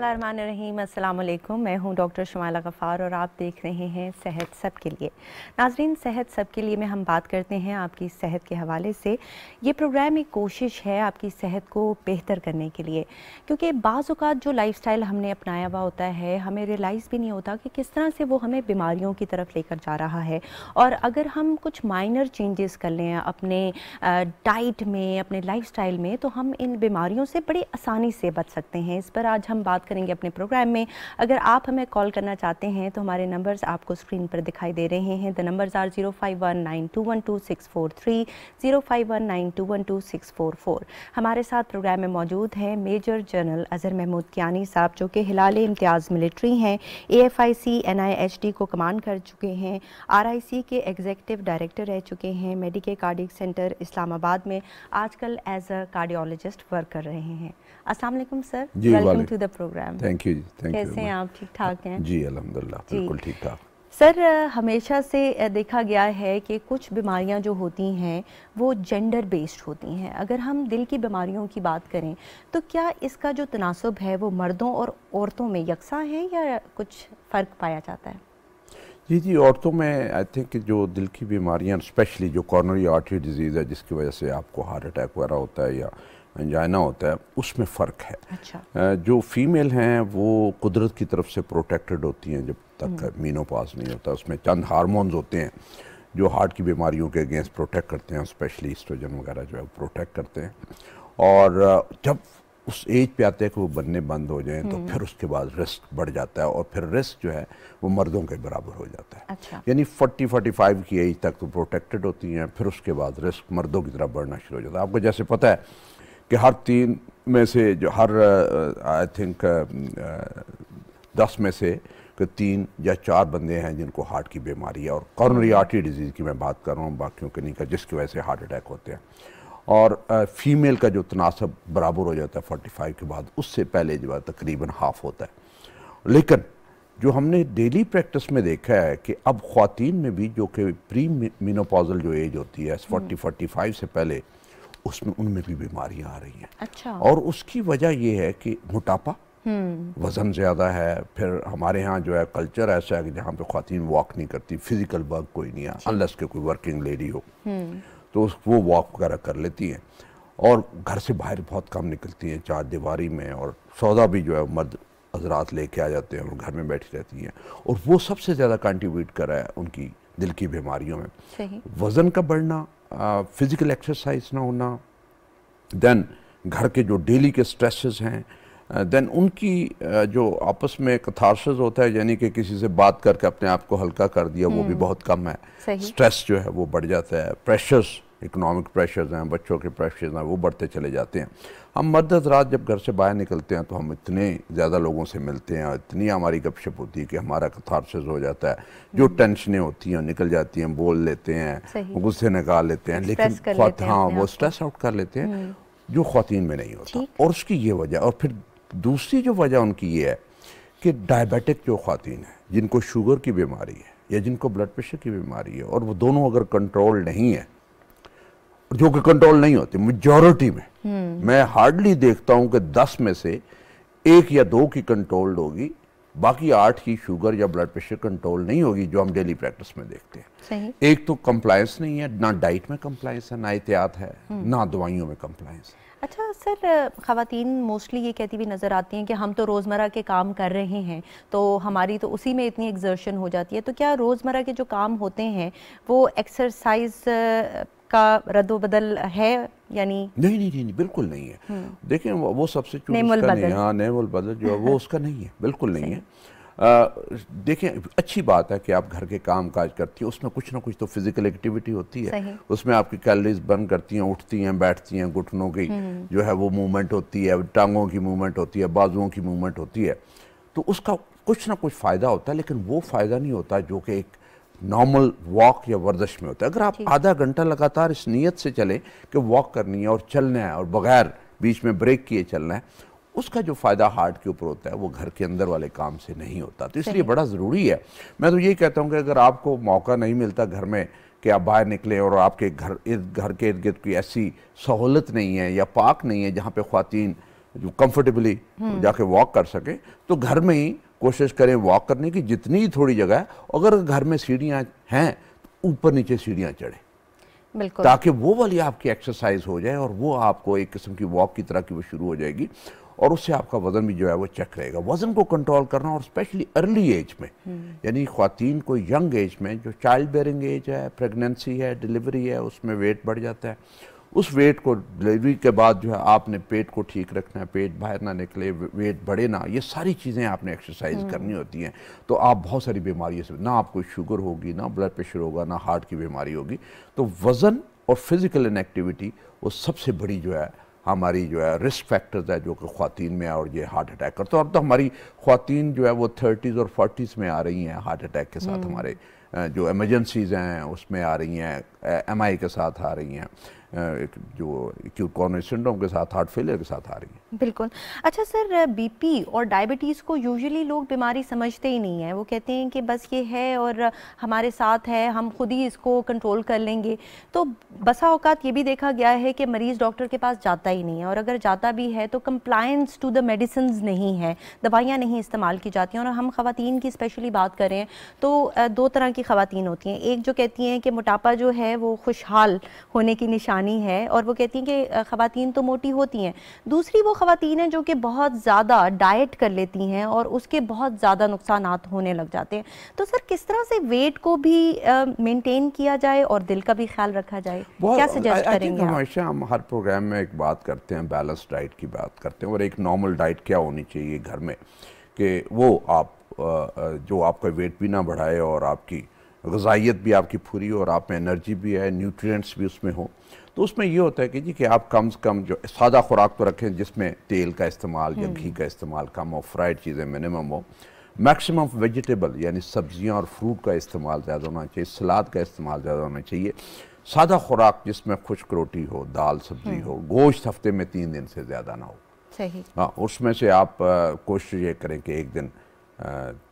बिस्मिल्लाहिर्रहमानिर्रहीम। अस्सलाम वालेकुम। मैं हूं डॉक्टर शुमाइला गफ़ार और आप देख रहे हैं सेहत सब के लिए। नाज़रीन, सेहत सब के लिए में हम बात करते हैं आपकी सेहत के हवाले से। ये प्रोग्राम एक कोशिश है आपकी सेहत को बेहतर करने के लिए, क्योंकि बाज़ औक़ात जो लाइफ़स्टाइल हमने अपनाया हुआ होता है हमें रियलाइज़ भी नहीं होता कि किस तरह से वो हमें बीमारियों की तरफ लेकर जा रहा है। और अगर हम कुछ माइनर चेंजेस कर लें अपने डाइट में, अपने लाइफ़स्टाइल में, तो हम इन बीमारियों से बड़ी आसानी से बच सकते हैं। इस पर आज हम बात करेंगे अपने प्रोग्राम में। अगर आप हमें कॉल करना चाहते हैं तो हमारे नंबर्स आपको स्क्रीन पर दिखाई दे रहे हैं। The numbers are 0519212643, 0519212644। हमारे साथ प्रोग्राम में मौजूद हैं मेजर जनरल अज़हर महमूद कियानी साहब, जो कि हिलाल इम्तियाज़ मिलिट्री हैं, AFIC NIHD को कमांड कर चुके हैं, RIC के एग्जीक्यूटिव डायरेक्टर रह चुके हैं, मेडिके कार्डियक सेंटर इस्लामाबाद में आजकल एज अ कार्डियोलॉजिस्ट वर्क कर रहे हैं। अस्सलाम वालेकुम sir, welcome to the programme. Thank you. कैसे हैं आप? ठीक ठाक हैं जी? अल्हम्दुलिल्लाह बिल्कुल ठीक ठाक। सर, हमेशा से देखा गया है कि कुछ बीमारियां जो होती हैं वो जेंडर बेस्ड होती हैं। अगर हम दिल की बीमारियों की बात करें तो क्या इसका जो तनासुब है वो मर्दों और औरतों में यकसा है या कुछ फ़र्क पाया जाता है? जी, औरतों में आई थिंक जो दिल की बीमारियां, स्पेशली जो कॉर्नरी आर्टरी डिजीज़ है जिसकी वजह से आपको हार्ट अटैक वगैरह होता है या एंजाइना होता है, उसमें फ़र्क है। अच्छा। जो फीमेल हैं वो कुदरत की तरफ से प्रोटेक्टेड होती हैं जब तक मीनोपॉज नहीं होता। उसमें चंद हार्मोन्स होते हैं जो हार्ट की बीमारियों के अगेंस्ट प्रोटेक्ट करते हैं, स्पेशली एस्ट्रोजन वगैरह जो है वो प्रोटेक्ट करते हैं। और जब उस एज पे आते हैं कि वो बनने बंद हो जाएं तो फिर उसके बाद रिस्क बढ़ जाता है और फिर रिस्क जो है वो मर्दों के बराबर हो जाता है। अच्छा। यानी 40-45 की एज तक तो प्रोटेक्टेड होती हैं, फिर उसके बाद रिस्क मर्दों की तरफ बढ़ना शुरू हो जाता है। आपको जैसे पता है कि हर 3 में से जो हर आई थिंक 10 में से 3 या 4 बंदे हैं जिनको हार्ट की बीमारी है। और कॉर्नरी आर्टरी डिजीज़ की मैं बात कर रहा हूँ, बाकियों के नहीं, का जिसकी वजह से हार्ट अटैक होते हैं। और फीमेल का जो तनासब बराबर हो जाता है 45 के बाद, उससे पहले जो है तकरीबन हाफ होता है। लेकिन जो हमने डेली प्रैक्टिस में देखा है कि अब ख़वातीन में भी जो कि प्री मीनोपॉजल जो एज होती है 40-45 से पहले, उसमें उनमें भी बीमारियां आ रही हैं। अच्छा। और उसकी वजह ये है कि मोटापा, वज़न ज़्यादा है। फिर हमारे यहाँ जो है कल्चर ऐसा है कि जहाँ पे ख़वातीन वॉक नहीं करती, फिजिकल वर्क कोई नहीं है, अनलेस के कोई वर्किंग लेडी हो तो वो वॉक वगैरह कर लेती हैं। और घर से बाहर बहुत कम निकलती हैं, चार दीवारी में, और सौदा भी जो है मर्द हजरात लेके आ जाते हैं और घर में बैठी रहती हैं। और वो सबसे ज़्यादा कंट्रीब्यूट कर रहा है उनकी दिल की बीमारियों में। सही। वज़न का बढ़ना, फिज़िकल एक्सरसाइज ना होना, देन घर के जो डेली के स्ट्रेसेस हैं, देन उनकी जो आपस में कथारसिस होता है, यानी कि किसी से बात करके अपने आप को हल्का कर दिया, वो भी बहुत कम है। स्ट्रेस जो है वो बढ़ जाता है। प्रेशर्स, इकोनॉमिक प्रेशर्स हैं, बच्चों के प्रेशर्स हैं, वो बढ़ते चले जाते हैं। हम मर्द हज़रात जब घर से बाहर निकलते हैं तो हम इतने ज़्यादा लोगों से मिलते हैं, इतनी हमारी गपशप होती है कि हमारा कथारसिस हो जाता है। जो टेंशनें होती हैं निकल जाती हैं, बोल लेते हैं, गुस्से निकाल लेते हैं, लेकिन हाँ वो स्ट्रेस आउट कर लेते हैं, जो ख़वातीन में नहीं होता। और उसकी ये वजह, और फिर दूसरी जो वजह उनकी ये है कि डायबिटिक जो ख़वातीन है जिनको शुगर की बीमारी है या जिनको ब्लड प्रेशर की बीमारी है, और वो दोनों अगर कंट्रोल नहीं है, जो कि कंट्रोल नहीं होती मेजॉरिटी में, मैं हार्डली देखता हूं कि 10 में से 1 या 2 की कंट्रोल्ड होगी, बाकी 8 की शुगर या ब्लड प्रेशर कंट्रोल नहीं होगी, जो हम डेली प्रैक्टिस में देखते हैं। सही। एक तो कंप्लायंस नहीं है, ना डाइट में कंप्लायंस है, ना एहतियात है, ना दवाइयों में कंप्लायंस है। अच्छा सर, ख़वातीन मोस्टली ये कहती भी नज़र आती हैं कि हम तो रोज़मर्रा के काम कर रहे हैं तो हमारी तो उसी में इतनी एक्सर्शन हो जाती है, तो क्या रोज़मर्रा के जो काम होते हैं वो एक्सरसाइज का रद्दोबदल है? यानी नहीं, बिल्कुल नहीं है। देखें वो सब्स्टिट्यूट उसका नहीं है। हाँ, नेमुल बदल जो है वो उसका नहीं है, बिल्कुल नहीं है। देखें, अच्छी बात है कि आप घर के काम काज करती हैं, उसमें कुछ ना कुछ तो फिजिकल एक्टिविटी होती है, उसमें आपकी कैलोरीज बर्न करती हैं, उठती हैं, बैठती हैं, घुटनों की जो है वो मूवमेंट होती है, टांगों की मूवमेंट होती है, बाजुओं की मूवमेंट होती है, तो उसका कुछ ना कुछ फ़ायदा होता है। लेकिन वो फ़ायदा नहीं होता जो कि एक नॉर्मल वॉक या वर्जिश में होता है। अगर आप आधा घंटा लगातार इस नीयत से चलें कि वॉक करनी है और चलना है और बगैर बीच में ब्रेक किए चलना है, उसका जो फ़ायदा हार्ट के ऊपर होता है वो घर के अंदर वाले काम से नहीं होता। तो इसलिए बड़ा ज़रूरी है। मैं तो यही कहता हूँ कि अगर आपको मौका नहीं मिलता घर में कि आप बाहर निकलें और आपके घर के इर्द गिर्द कोई ऐसी सहूलत नहीं है या पार्क नहीं है जहाँ पे ख़वातीन जो कंफर्टेबली जाके वॉक कर सके, तो घर में ही कोशिश करें वॉक करने की, जितनी थोड़ी जगह है। अगर घर में सीढ़ियाँ हैं तो ऊपर नीचे सीढ़ियाँ चढ़े, बिल्कुल, ताकि वो वाली आपकी एक्सरसाइज हो जाए और वो आपको एक किस्म की वॉक की तरह की वो शुरू हो जाएगी, और उससे आपका वज़न भी जो है वो चेक रहेगा। वज़न को कंट्रोल करना, और स्पेशली अर्ली एज में, यानी ख़वातीन को यंग एज में, जो चाइल्ड बेयरिंग एज है, प्रेगनेंसी है, डिलीवरी है, उसमें वेट बढ़ जाता है। उस वेट को डिलीवरी के बाद जो है आपने पेट को ठीक रखना है, पेट बाहर ना निकले, वेट बढ़े ना, ये सारी चीज़ें आपने एक्सरसाइज करनी होती हैं। तो आप बहुत सारी बीमारियों से, ना आपको शुगर होगी, ना ब्लड प्रेशर होगा, ना हार्ट की बीमारी होगी। तो वज़न और फिज़िकल इनएक्टिविटी वो सबसे बड़ी जो है हमारी जो है रिस्क फैक्टर्स है जो कि ख़वातीन में, और ये हार्ट अटैक करते हैं। अब तो हमारी ख़वातीन जो है वो 30s और 40s में आ रही हैं हार्ट अटैक के साथ। हमारे जो एमरजेंसीज़ हैं उसमें आ रही हैं, MI के साथ आ रही हैं, जो एक्यूट कोरोनरी सिंड्रोम के साथ, हार्ट फेलियर के साथ आ रही है। बिल्कुल। अच्छा सर, बीपी और डायबिटीज़ को यूजुअली लोग बीमारी समझते ही नहीं है, वो कहते हैं कि बस ये है और हमारे साथ है, हम खुद ही इसको कंट्रोल कर लेंगे। तो बसा औकात ये भी देखा गया है कि मरीज़ डॉक्टर के पास जाता ही नहीं है, और अगर जाता भी है तो कंप्लायंस टू द मेडिसिन नहीं है, दवाइयाँ नहीं इस्तेमाल की जाती हैं। और हम ख़वातीन की स्पेशली बात करें तो दो तरह की ख़वातीन होती हैं। एक जो कहती हैं कि मोटापा जो है वो खुशहाल होने की निशानी है, और वो कहती हैं कि ख़वातीन तो मोटी होती हैं। दूसरी वो ख़वातीन हैं जो कि बहुत ज़्यादा डाइट कर लेती हैं और उसके बहुत ज़्यादा नुकसानात होने लग जाते हैं। तो सर किस तरह से वेट को भी मेंटेन किया जाए और दिल का भी ख्याल रखा जाए, क्या सजेस्ट करेंगे आप? हमेशा हम हर प्रोग्राम में एक बात करते हैं, बैलेंस डाइट की बात करते हैं, और एक नॉर्मल डाइट क्या होनी चाहिए घर में, कि वो आप जो आपका वेट भी ना बढ़ाए और आपकी ग़िज़ाइयत भी आपकी पूरी हो, और आप में एनर्जी भी है, न्यूट्रिएंट्स भी उसमें हो। तो उसमें ये होता है कि जी कि आप कम से कम जो सादा खुराक तो रखें, जिसमें तेल का इस्तेमाल या घी का इस्तेमाल कम हो, फ्राइड चीज़ें मिनिमम हो, मैक्सिमम वेजिटेबल यानी सब्जियां और फ्रूट का इस्तेमाल ज़्यादा होना चाहिए, सलाद का इस्तेमाल ज़्यादा होना चाहिए, सादा खुराक जिसमें खुश्क रोटी हो, दाल सब्जी हो, गोश्त हफ्ते में 3 दिन से ज़्यादा ना हो। सही। हाँ, उसमें से आप कोशिश ये करें कि एक दिन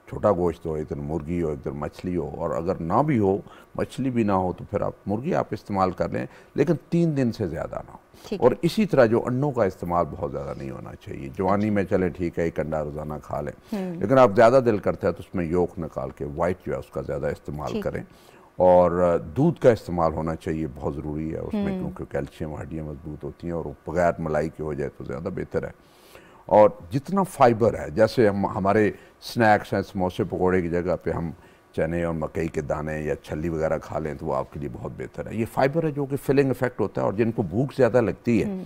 छोटा गोश्त हो, एक दिन मुर्गी हो, एक दिन मछली हो, और अगर ना भी हो, मछली भी ना हो, तो फिर आप मुर्गी आप इस्तेमाल कर लें, लेकिन 3 दिन से ज़्यादा ना हो। और इसी तरह जो अंडों का इस्तेमाल बहुत ज़्यादा नहीं होना चाहिए। जवानी में चले ठीक है, एक अंडा रोज़ाना खा लें, लेकिन आप ज़्यादा दिल करता है तो उसमें योक निकाल के वाइट जो है उसका ज़्यादा इस्तेमाल करें। और दूध का इस्तेमाल होना चाहिए, बहुत ज़रूरी है उसमें, क्योंकि कैल्शियम, हड्डियाँ मजबूत होती हैं, और वो बगैर मलाई के हो जाए तो ज़्यादा बेहतर है। और जितना फाइबर है, जैसे हमारे स्नैक्स हैं, समोसे पकौड़े की जगह पे हम चने और मकई के दाने या छल्ली वगैरह खा लें तो वो आपके लिए बहुत बेहतर है। ये फाइबर है जो कि फिलिंग इफेक्ट होता है, और जिनको भूख ज़्यादा लगती है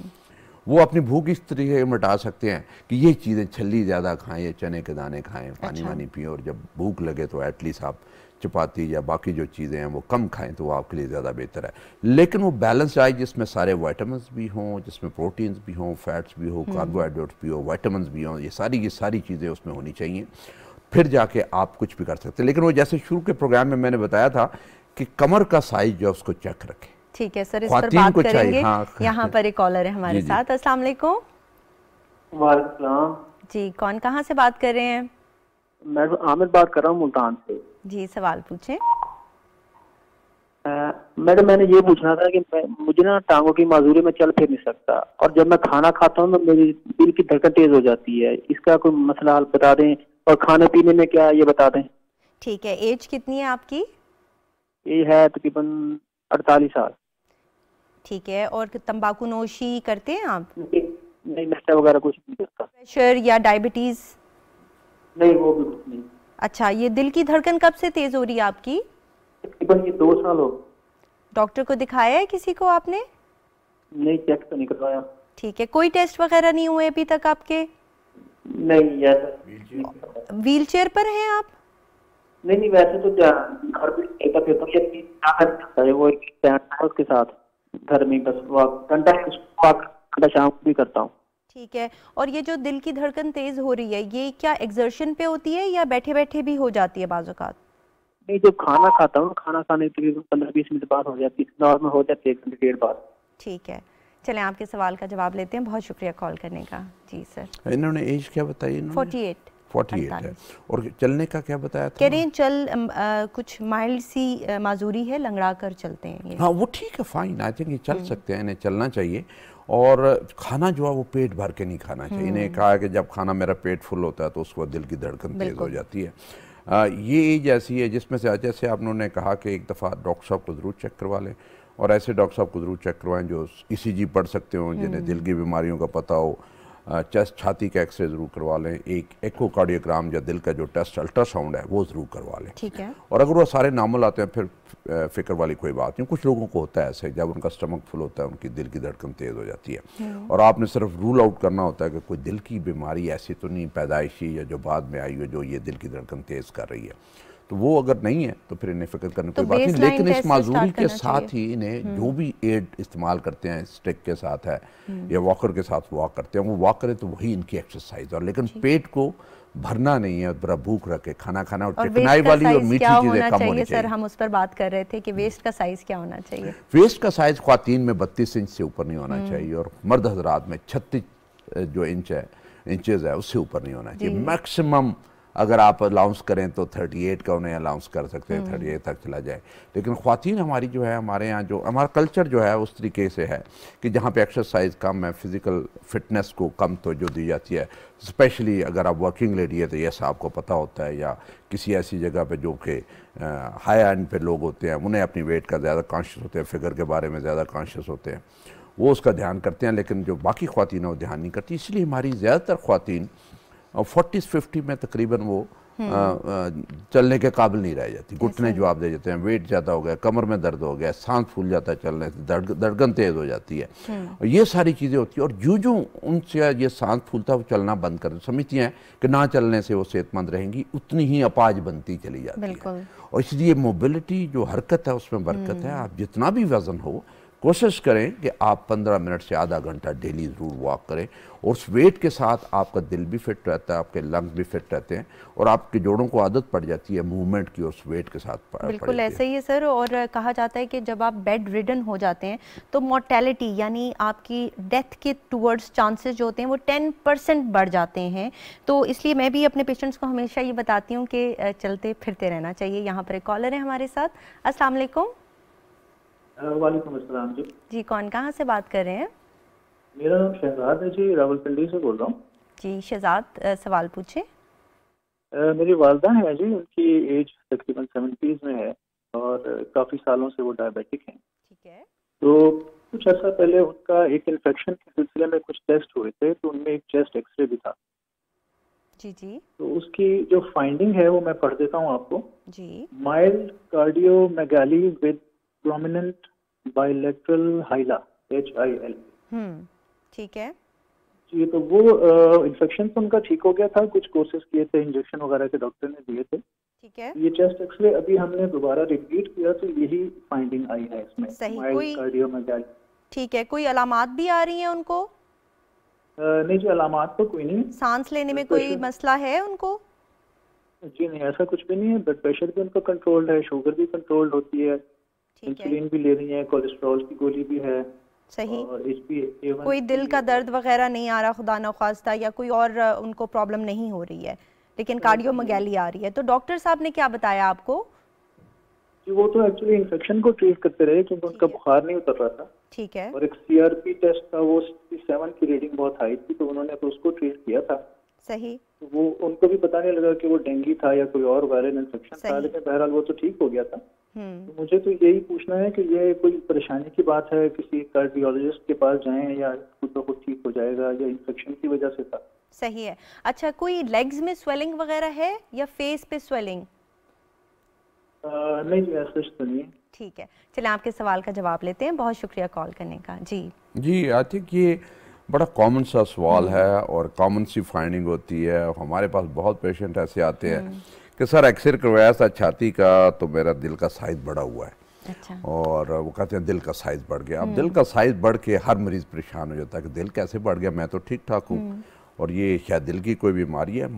वो अपनी भूख इस तरीके मिटा सकते हैं कि ये चीज़ें, छल्ली ज़्यादा खाएं या चने के दाने खाएं, पानी वानी पिएं, और जब भूख लगे तो एटलीस्ट आप चपाती या बाकी जो चीज़ें हैं वो कम खाएं, तो वो आपके लिए ज़्यादा बेहतर है। लेकिन वो बैलेंस डाइट जिसमें सारे वाइटामिन्स भी हों, जिसमें प्रोटीन्स भी हों, फैट्स भी हो, कार्बोहाइड्रेट्स भी हो, वाइटामिन्स भी हों, ये सारी चीज़ें उसमें होनी चाहिए, फिर जाके आप कुछ भी कर सकते हैं। लेकिन वो जैसे शुरू के प्रोग्राम में मैंने बताया था कि कमर का साइज जो है उसको चेक रखें। ठीक है सर, इस पर बात करेंगे। यहाँ पर एक कॉलर है हमारे साथ। अस्सलाम वालेकुम। वालेकुम जी, कौन कहाँ से बात कर रहे हैं? मैं आमिर बात कर रहा हूँ मुल्तान से। जी, सवाल पूछें। मैडम, मैंने ये पूछना था कि मुझे ना टांगों की माजूरी में चल फिर नहीं सकता, और जब मैं खाना खाता हूँ तो मेरी दिल की धड़कन तेज हो जाती है। इसका कोई मसला हल बता दें, और खाने पीने में क्या ये बता दें। ठीक है, एज कितनी है आपकी? ये है तकरीबन 48 साल। ठीक है, और तंबाकू नोशी करते हैं आप? नहीं, नशा वगैरह कुछ नहीं करता। प्रेशर या डायबिटीज? नहीं, वो भी कुछ नहीं। अच्छा, ये दिल की धड़कन कब से तेज हो रही है आपकी? तकरीबन ये 2 साल हो। डॉक्टर को दिखाया है किसी को आपने? नहीं, चेक तो नहीं करवाया। ठीक है, कोई टेस्ट वगैरह नहीं हुए अभी तक आपके? नहीं, ऐसा। व्हीलचेयर पर हैं आप? नहीं, वैसे तो घर पे वो उसके साथ घर में बस घंटा शाम भी करता हूँ। ठीक है, और ये जो दिल की धड़कन तेज हो रही है, ये क्या एक्सर्शन पे होती है या बैठे बैठे भी हो जाती है बाज़ औक़ात? नहीं, जब खाना खाता हूँ, खाना खाने के 15-20 मिनट बाद हो जाती है, नॉर्मल हो जाती है 1 घंटे डेढ़ बाद। ठीक है, चलें आपके सवाल का जवाब लेते हैं। बहुत शुक्रिया कॉल करने का। जी सर। इन्होंने एज क्या बताई? 48। 48 है। और चलने का क्या बताया था? कह रहे हैं कुछ माइल्ड सी माजूरी है, लंगड़ा कर चलते हैं ये। हाँ वो ठीक है, फाइन, आई थिंक ये चल सकते हैं, इन्हें चलना चाहिए। और खाना जो है वो पेट भर के नहीं खाना चाहिए। इन्हें कहा है कि जब खाना मेरा पेट फुल होता है तो उसके बाद दिल की धड़कन तेज़ हो जाती है। ये एज ऐसी है जिसमें से जैसे आपने कहा कि एक दफ़ा डॉक्टर साहब को ज़रूर चेक करवा लें, और ऐसे डॉक्टर साहब को ज़रूर चेक करवाएं जो ECG पढ़ सकते हो, जिन्हें दिल की बीमारियों का पता हो। चेस्ट छाती का एक्सरे ज़रूर करवा लें, एक एकोकार्डियोग्राम या दिल का जो टेस्ट अल्ट्रासाउंड है वो ज़रूर करवा लें। ठीक है। और अगर वो सारे नॉर्मल आते हैं फिर फिक्र वाली कोई बात नहीं। कुछ लोगों को होता है ऐसे, जब उनका स्टमक फुल होता है उनकी दिल की धड़कन तेज़ हो जाती है, और आपने सिर्फ रूल आउट करना होता है कि कोई दिल की बीमारी ऐसी तो नहीं पैदाइशी या जो बाद में आई हो जो ये दिल की धड़कन तेज़ कर रही है। तो वो अगर नहीं है तो फिर इन्हें फिक्र करने की कोई बात नहीं। लेकिन इस माजूरी के साथ ही इन्हें जो भी एड इस्तेमाल करते हैं, स्टिक के साथ है या वॉकर के साथ वॉक करते हैं, वो वॉक करें तो वही इनकी एक्सरसाइज। और लेकिन पेट को भरना नहीं है, बड़ा भूख रखे खाना खाना, और चिकनाई वाली और मीठी चीजें कम होनी चाहिए। सर हम उस पर बात कर रहे थे कि वेस्ट का साइज क्या होना चाहिए। वेस्ट का साइज ख्वातीन में 32 इंच से ऊपर नहीं होना चाहिए, और मर्द हजरात में 36 जो इंचेस है उससे ऊपर नहीं होना चाहिए। मैक्सिमम अगर आप अलाउंस करें तो 38 का उन्हें अलाउंस कर सकते हैं, 38 तक चला जाए। लेकिन ख्वातीन हमारी जो है, हमारे यहाँ जो हमारा कल्चर जो है उस तरीके से है कि जहाँ पे एक्सरसाइज कम है, फिज़िकल फिटनेस को कम तवज्जो दी जाती है। स्पेशली अगर आप वर्किंग लेडी है तो ये आपको पता होता है, या किसी ऐसी जगह पे जो कि हाई एंड पे लोग होते हैं, उन्हें अपनी वेट का ज़्यादा कॉन्शियस होते हैं, फिगर के बारे में ज़्यादा कॉन्शियस होते हैं, वो उसका ध्यान करते हैं। लेकिन जो बाकी ख्वातीन है वो ध्यान नहीं करती, इसलिए हमारी ज़्यादातर ख्वातीन 40-50 में तकरीबन वो चलने के काबिल नहीं रह जाती। घुटने जवाब दे जाते हैं, वेट ज़्यादा हो गया, कमर में दर्द हो गया, सांस फूल जाता है चलने से, धड़कन तेज़ हो जाती है, और ये सारी चीज़ें होती हैं। और जो उनसे ये सांस फूलता है वो चलना बंद कर समझती हैं कि ना चलने से वो सेहतमंद रहेंगी, उतनी ही अपाज बनती चली जाती है। और इसलिए मोबिलिटी जो हरकत है उसमें बरकत है। आप जितना भी वज़न हो कोशिश करें कि आप 15 मिनट से आधा घंटा डेली ज़रूर वॉक करें, और उस वेट के साथ आपका दिल भी फिट रहता है, आपके लंग्स भी फिट रहते हैं, और आपके जोड़ों को आदत पड़ जाती है मूवमेंट की उस वेट के साथ। बिल्कुल ऐसा ही है सर। और कहा जाता है कि जब आप बेड रिडन हो जाते हैं तो मोर्टेलिटी यानी आपकी डेथ के टूवर्ड्स चांसेस जो होते हैं वो 10% बढ़ जाते हैं। तो इसलिए मैं भी अपने पेशेंट्स को हमेशा ये बताती हूँ कि चलते फिरते रहना चाहिए। यहाँ पर एक कॉलर है हमारे साथ। अस्सलाम वालेकुम। वालेकुम अस्सलाम जी। जी कौन कहाँ से बात कर रहे हैं? मेरा नाम शहजाद है जी, रावलपिंडी से बोल रहा हूँ। जी शहजाद, सवाल पूछे। मेरी वालदा है जी, उनकी एज तकरीबन 70s में है और काफ़ी सालों से वो डायबिटिक हैं। ठीक है। तो कुछ अर्सा पहले उनका एक इन्फेक्शन के सिलसिले में कुछ टेस्ट हुए थे, तो उनमें एक चेस्ट एक्सरे भी था। जी जी। तो उसकी जो फाइंडिंग है वो मैं पढ़ देता हूँ आपको जी। Mild cardiomegaly with prominent bilateral hila, HIL। ठीक है जी। तो वो इन्फेक्शन तो उनका ठीक हो गया था, कुछ कोर्सेज किए थे, इंजेक्शन वगैरह के डॉक्टर ने दिए थे। ठीक है। ये चेस्ट एक्सरे अभी हमने दोबारा रिपीट किया तो यही फाइंडिंग आई है इसमें। सही। कोई कार्डियोमेगाली। ठीक है। कोई अलामात भी आ रही हैं उनको? नहीं जी, अलामात तो कोई नहीं। सांस लेने में कोई मसला है उनको? जी नहीं, ऐसा कुछ भी नहीं है। ब्लड प्रेशर भी उनका कंट्रोल्ड है, शुगर भी कंट्रोल्ड होती है, इंसुलिन भी ले रही है, कोलेस्ट्रॉल की गोली भी है। सही। और कोई दिल का दर्द वगैरह नहीं आ रहा खुदा न ख्वास्ता, या कोई और उनको प्रॉब्लम नहीं हो रही है, लेकिन कार्डियोमेगाली आ रही है। तो डॉक्टर साहब ने क्या बताया आपको? जी वो तो एक्चुअली इन्फेक्शन को ट्रीट करते रहे क्योंकि उनका बुखार नहीं उतर रहा था। ठीक है। और एक CRP टेस्ट था, वो 67 की रीडिंग बहुत हाई थी, तो उन्होंने तो उसको ट्रीट किया था। सही। तो वो उनको भी पता नहीं लगा कि वो डेंगू था या कोई और वायरल इन्फेक्शन था, लेकिन बहरहाल वो तो ठीक हो गया था। तो मुझे तो यही पूछना है कि ये कोई परेशानी की बात है, किसी कार्डियोलॉजिस्ट के पास जाएं या खुद ब खुद ठीक हो जाएगा, या इन्फेक्शन की वजह से था? सही है। अच्छा, कोई लेग्स में स्वेलिंग वगैरह है या फेस पे स्वेलिंग? नहीं जी, ऐसा तो नहीं है। ठीक है, चलिए आपके सवाल का जवाब लेते हैं। बहुत शुक्रिया कॉल करने का। जी आई थिंक ये बड़ा कॉमन सा सवाल है और कॉमन सी फाइंडिंग होती है। हमारे पास बहुत पेशेंट ऐसे आते हैं कि सर एक्सरे करवाया था छाती का तो मेरा दिल का साइज बढ़ा हुआ है। अच्छा। और वो कहते हैं दिल का साइज बढ़ गया। अब दिल का साइज बढ़ के हर मरीज परेशान हो जाता है कि दिल कैसे बढ़ गया, मैं तो ठीक ठाक हूँ और ये शायद दिल की कोई बीमारी है।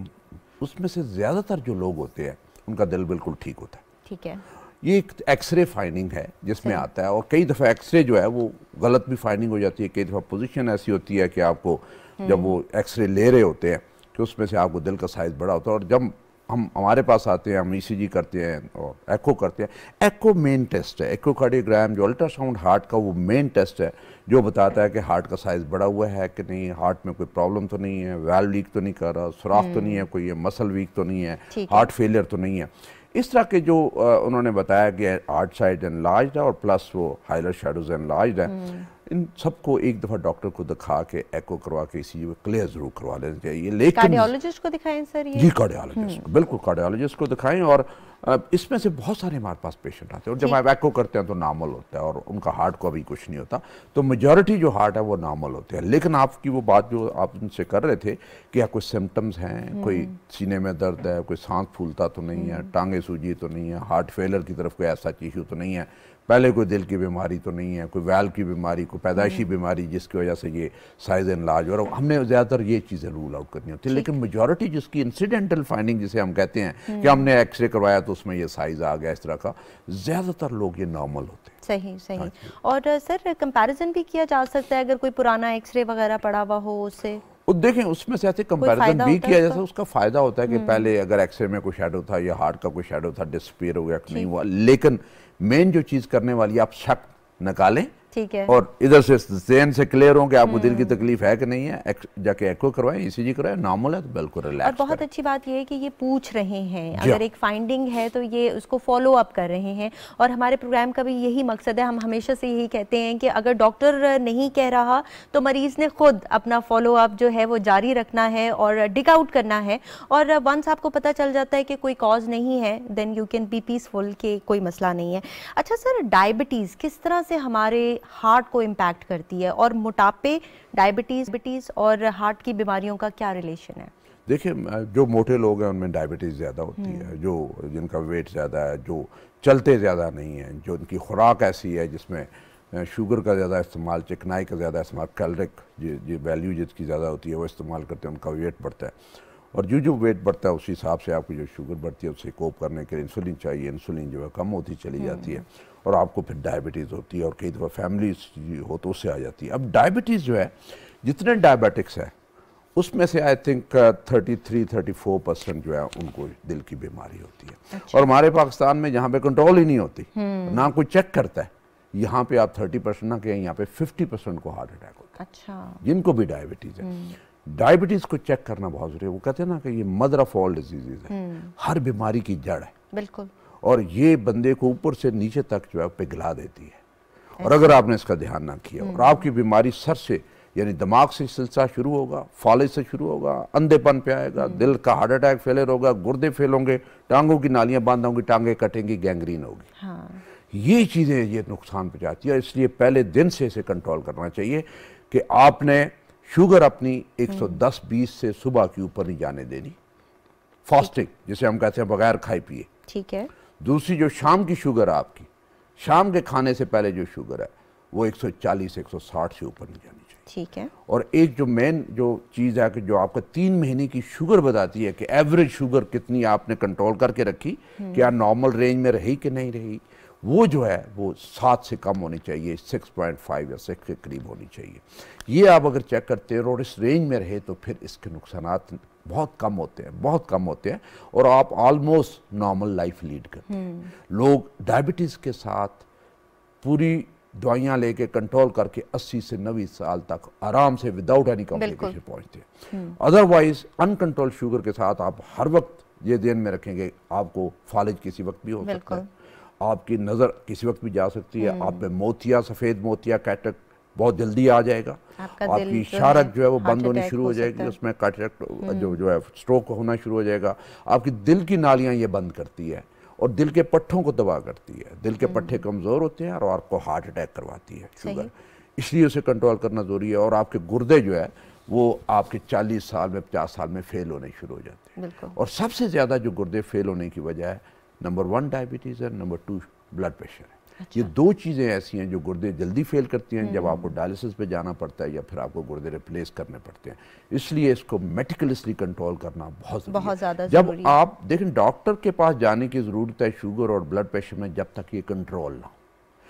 उसमें से ज़्यादातर जो लोग होते हैं उनका दिल बिल्कुल ठीक होता है। ठीक है। ये एक एक्सरे फाइंडिंग है जिसमें आता है, और कई दफ़ा एक्सरे जो है वो गलत भी फाइंडिंग हो जाती है। कई दफ़ा पोजीशन ऐसी होती है कि आपको जब वो एक्सरे ले रहे होते हैं कि उसमें से आपको दिल का साइज़ बड़ा होता है। और जब हम हमारे पास आते हैं, हम ईसीजी करते हैं और एको करते हैं। एको मेन टेस्ट है, एकोकार्डियोग्राम जो अल्ट्रासाउंड हार्ट का वो मेन टेस्ट है जो बताता है कि हार्ट का साइज़ बढ़ा हुआ है कि नहीं, हार्ट में कोई प्रॉब्लम तो नहीं है, वाल्व लीक तो नहीं कर रहा, सुराख तो नहीं है कोई, मसल वीक तो नहीं है, हार्ट फेलियर तो नहीं है। इस तरह के जो उन्होंने बताया कि हार्ट साइज एनलार्ज्ड है और प्लस वो हाइलर शैडोज एनलार्ज्ड है, इन सबको एक दफ़ा डॉक्टर को दिखा के एको करवा के इसी क्लियर जरूर करवा लेना चाहिए। लेकिन कार्डियोलॉजिस्ट को दिखाएं सर ये? जी कार्डियोलॉजिस्ट को, बिल्कुल कार्डियोलॉजिस्ट को दिखाएं। और इसमें से बहुत सारे हमारे पास पेशेंट आते हैं और जब आप एको करते हैं तो नॉर्मल होता है और उनका हार्ट को अभी कुछ नहीं होता, तो मेजॉरिटी जो हार्ट है वो नॉर्मल होते हैं। लेकिन आपकी वो बात जो आप उनसे कर रहे थे कि या कोई सिम्टम्स हैं, कोई सीने में दर्द है, कोई सांस फूलता तो नहीं है, टांगे सूजी तो नहीं है, हार्ट फेलियर की तरफ कोई ऐसा इशू तो नहीं है, पहले कोई दिल की बीमारी तो नहीं है, कोई वैल्व की बीमारी, कोई पैदाइशी बीमारी जिसकी वजह से ये साइज एनलार्ज, और हमने ज़्यादातर ये चीज़ें रूल आउट करनी होती है। लेकिन मेजॉरिटी जिसकी इंसिडेंटल फाइंडिंग जिसे हम कहते हैं कि हमने एक्सरे करवाया तो उसमें ये साइज आ गया, इस तरह का, ज़्यादातर लोग ये नॉर्मल होते हैं। सही सही। और सर कंपैरिजन भी किया जा सकता है अगर कोई पुराना एक्सरे वगैरह पड़ा हुआ हो उससे? देखें उसमें से ऐसे कंपैरिजन भी किया जैसे उसका फ़ायदा होता है कि पहले अगर एक्सरे में कोई शेडो था या हार्ट का कोई शेडो था, डिस्पीयर हो गया, नहीं हुआ। लेकिन मेन जो चीज़ करने वाली, आप शक निकालें, ठीक है, और इधर से ज़हन से क्लियर हो कि आपको दिल की तकलीफ है कि नहीं है, जाके एको करवाएं, ईसीजी करवाएं, नॉर्मल है तो बिल्कुल रिलैक्स। और बहुत अच्छी बात यह है कि ये पूछ रहे हैं, अगर एक फाइंडिंग है तो ये उसको फॉलो अप कर रहे हैं। और हमारे प्रोग्राम का भी यही मकसद है, हम हमेशा से यही कहते हैं कि अगर डॉक्टर नहीं कह रहा तो मरीज़ ने खुद अपना फॉलो अप जो है वो जारी रखना है और डिग आउट करना है। और वंस आपको पता चल जाता है कि कोई कॉज नहीं है, then you can be peaceful कि कोई मसला नहीं है। अच्छा सर, डायबिटीज़ किस तरह से हमारे हार्ट को इम्पैक्ट करती है, और मोटापे, डायबिटीज़ और हार्ट की बीमारियों का क्या रिलेशन है? देखिए, जो मोटे लोग हैं उनमें डायबिटीज़ ज़्यादा होती है, जो जिनका वेट ज़्यादा है, जो चलते ज़्यादा नहीं है, जो उनकी खुराक ऐसी है जिसमें शुगर का ज़्यादा इस्तेमाल, चिकनाई का ज़्यादा इस्तेमाल, कैलोरिक वैल्यू जिसकी ज़्यादा होती है वो इस्तेमाल करते हैं, उनका वेट बढ़ता है। और जो वेट बढ़ता है उसी हिसाब से आपकी जो शुगर बढ़ती है उससे कोप करने के लिए इंसुलिन चाहिए, इंसुलिन जो है कम होती चली जाती है और आपको फिर डायबिटीज़ होती है, और कई दफ़ा फैमिली हो तो उससे आ जाती है। अब डायबिटीज़ जो है, जितने डायबिटिक्स है उसमें से आई थिंक 33-34% जो है उनको दिल की बीमारी होती है। अच्छा। और हमारे पाकिस्तान में जहाँ पे कंट्रोल ही नहीं होती, ना कोई चेक करता है, यहाँ पे आप 30% ना कहें, यहाँ पे 50% को हार्ट अटैक होता है। अच्छा। जिनको भी डायबिटीज़ है, डायबिटीज को चेक करना बहुत जरूरी है। वो कहते हैं ना कि ये मदर ऑफ ऑल डिजीजेज है, हर बीमारी की जड़ है। बिल्कुल। और ये बंदे को ऊपर से नीचे तक जो है पिघला देती है। और अगर आपने इसका ध्यान ना किया और आपकी बीमारी सर से यानी दिमाग से सिलसिला शुरू होगा, फॉलेज से शुरू होगा, अंधेपन पे आएगा, दिल का हार्ट अटैक फेलियर होगा, गुर्दे फेल होंगे, टांगों की नालियां बंद होंगी, टांगे कटेंगी, गैंग्रीन होगी। हाँ। ये चीज़ें ये नुकसान पहुंचाती है। इसलिए पहले दिन से इसे कंट्रोल करना चाहिए कि आपने शुगर अपनी 110-20 से सुबह के ऊपर नहीं जाने देनी, फास्टिंग जिसे हम कहते हैं, बगैर खाए पिए। ठीक है। दूसरी जो शाम की शुगर है आपकी, शाम के खाने से पहले जो शुगर है वो 140-160 से ऊपर नहीं जानी चाहिए। ठीक है। और एक जो मेन जो चीज़ है कि जो आपका 3 महीने की शुगर बताती है कि एवरेज शुगर कितनी आपने कंट्रोल करके रखी, क्या नॉर्मल रेंज में रही कि नहीं रही, वो जो है वो 7 से कम होनी चाहिए, 6.5 या 6 के करीब होनी चाहिए। ये आप अगर चेक करते हैं और इस रेंज में रहे तो फिर इसके नुकसानात बहुत कम होते हैं, बहुत कम होते हैं, और आप ऑलमोस्ट नॉर्मल लाइफ लीड करते हैं। लोग डायबिटीज़ के साथ पूरी दवाइयाँ लेके कंट्रोल करके 80 से 90 साल तक आराम से विदाउट एनी कॉम्प्लिकेशन पहुँचते हैं। अदरवाइज अनकंट्रोल शुगर के साथ आप हर वक्त ये ध्यान में रखेंगे, आपको फालिज किसी वक्त भी हो सकता है, आपकी नज़र किसी वक्त भी जा सकती है, आप में मोतिया, सफ़ेद मोतिया, कैटरेक्ट बहुत जल्दी आ जाएगा, आपकी शारक जो है वो बंद होनी शुरू हो जाएगी, उसमें कैटरेक्ट जो है स्ट्रोक होना शुरू हो जाएगा, आपकी दिल की नालियाँ ये बंद करती है और दिल के पट्ठों को दबा करती है, दिल के पट्ठे कमज़ोर होते हैं और आपको हार्ट अटैक करवाती है शुगर। इसलिए उसे कंट्रोल करना ज़रूरी है। और आपके गुर्दे जो है वो आपके 40 साल में 50 साल में फेल होने शुरू हो जाते हैं। और सबसे ज़्यादा जो गुर्दे फेल होने की वजह है, नंबर 1 डायबिटीज़ है, नंबर 2 ब्लड प्रेशर है। अच्छा। ये 2 चीज़ें ऐसी हैं जो गुर्दे जल्दी फेल करती हैं जब आपको डायलिसिस पे जाना पड़ता है या फिर आपको गुर्दे रिप्लेस करने पड़ते हैं। इसलिए इसको मेटिकुलसली कंट्रोल करना बहुत ज़्यादा जब आप देखें, डॉक्टर के पास जाने की ज़रूरत है शुगर और ब्लड प्रेशर में जब तक ये कंट्रोल ना हो।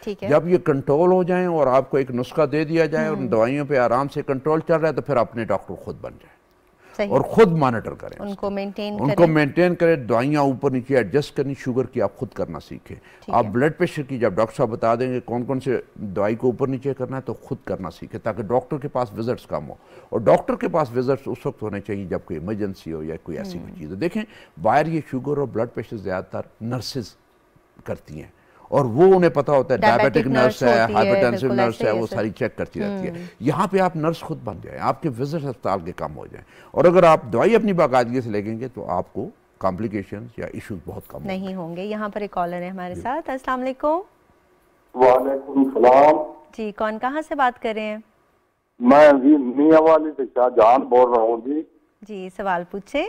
ठीक है। जब ये कंट्रोल हो जाए और आपको एक नुस्खा दे दिया जाए और दवाइयों पर आराम से कंट्रोल चल रहा है तो फिर अपने डॉक्टर खुद बन जाए। और खुद मॉनिटर करें, उनको मेंटेन करें। दवाइयाँ ऊपर नीचे एडजस्ट करनी शुगर की आप खुद करना सीखें। आप ब्लड प्रेशर की जब डॉक्टर साहब बता देंगे कौन कौन से दवाई को ऊपर नीचे करना है तो खुद करना सीखें, ताकि डॉक्टर के पास विजिट्स कम हो। और डॉक्टर के पास विजिट्स उस वक्त होने चाहिए जब कोई इमरजेंसी हो या कोई ऐसी कोई चीज़ हो। देखें बाहर ये शुगर और ब्लड प्रेशर ज़्यादातर नर्सेज करती हैं, और वो उन्हें पता होता है डायबिटिक नर्स है, हाइपरटेंसिव नर्स है, वो सारी चेक करती रहती है। यहाँ पे आप नर्स खुद बन जाए, आपके विजिट अस्पताल के कम हो जाए, और अगर आप दवाई अपनी बाकायदगी से लेंगे तो आपको कॉम्प्लिकेशंस या इश्यूज बहुत कम नहीं होंगे। यहाँ पर एक कॉलर है हमारे साथ। अस्सलाम वालेकुम। वालेकुम सलाम जी, कौन कहाँ से बात कर रहे हैं? मैं मियां वाली से शाहजहान बोल रहा हूँ जी। जी, सवाल पूछे।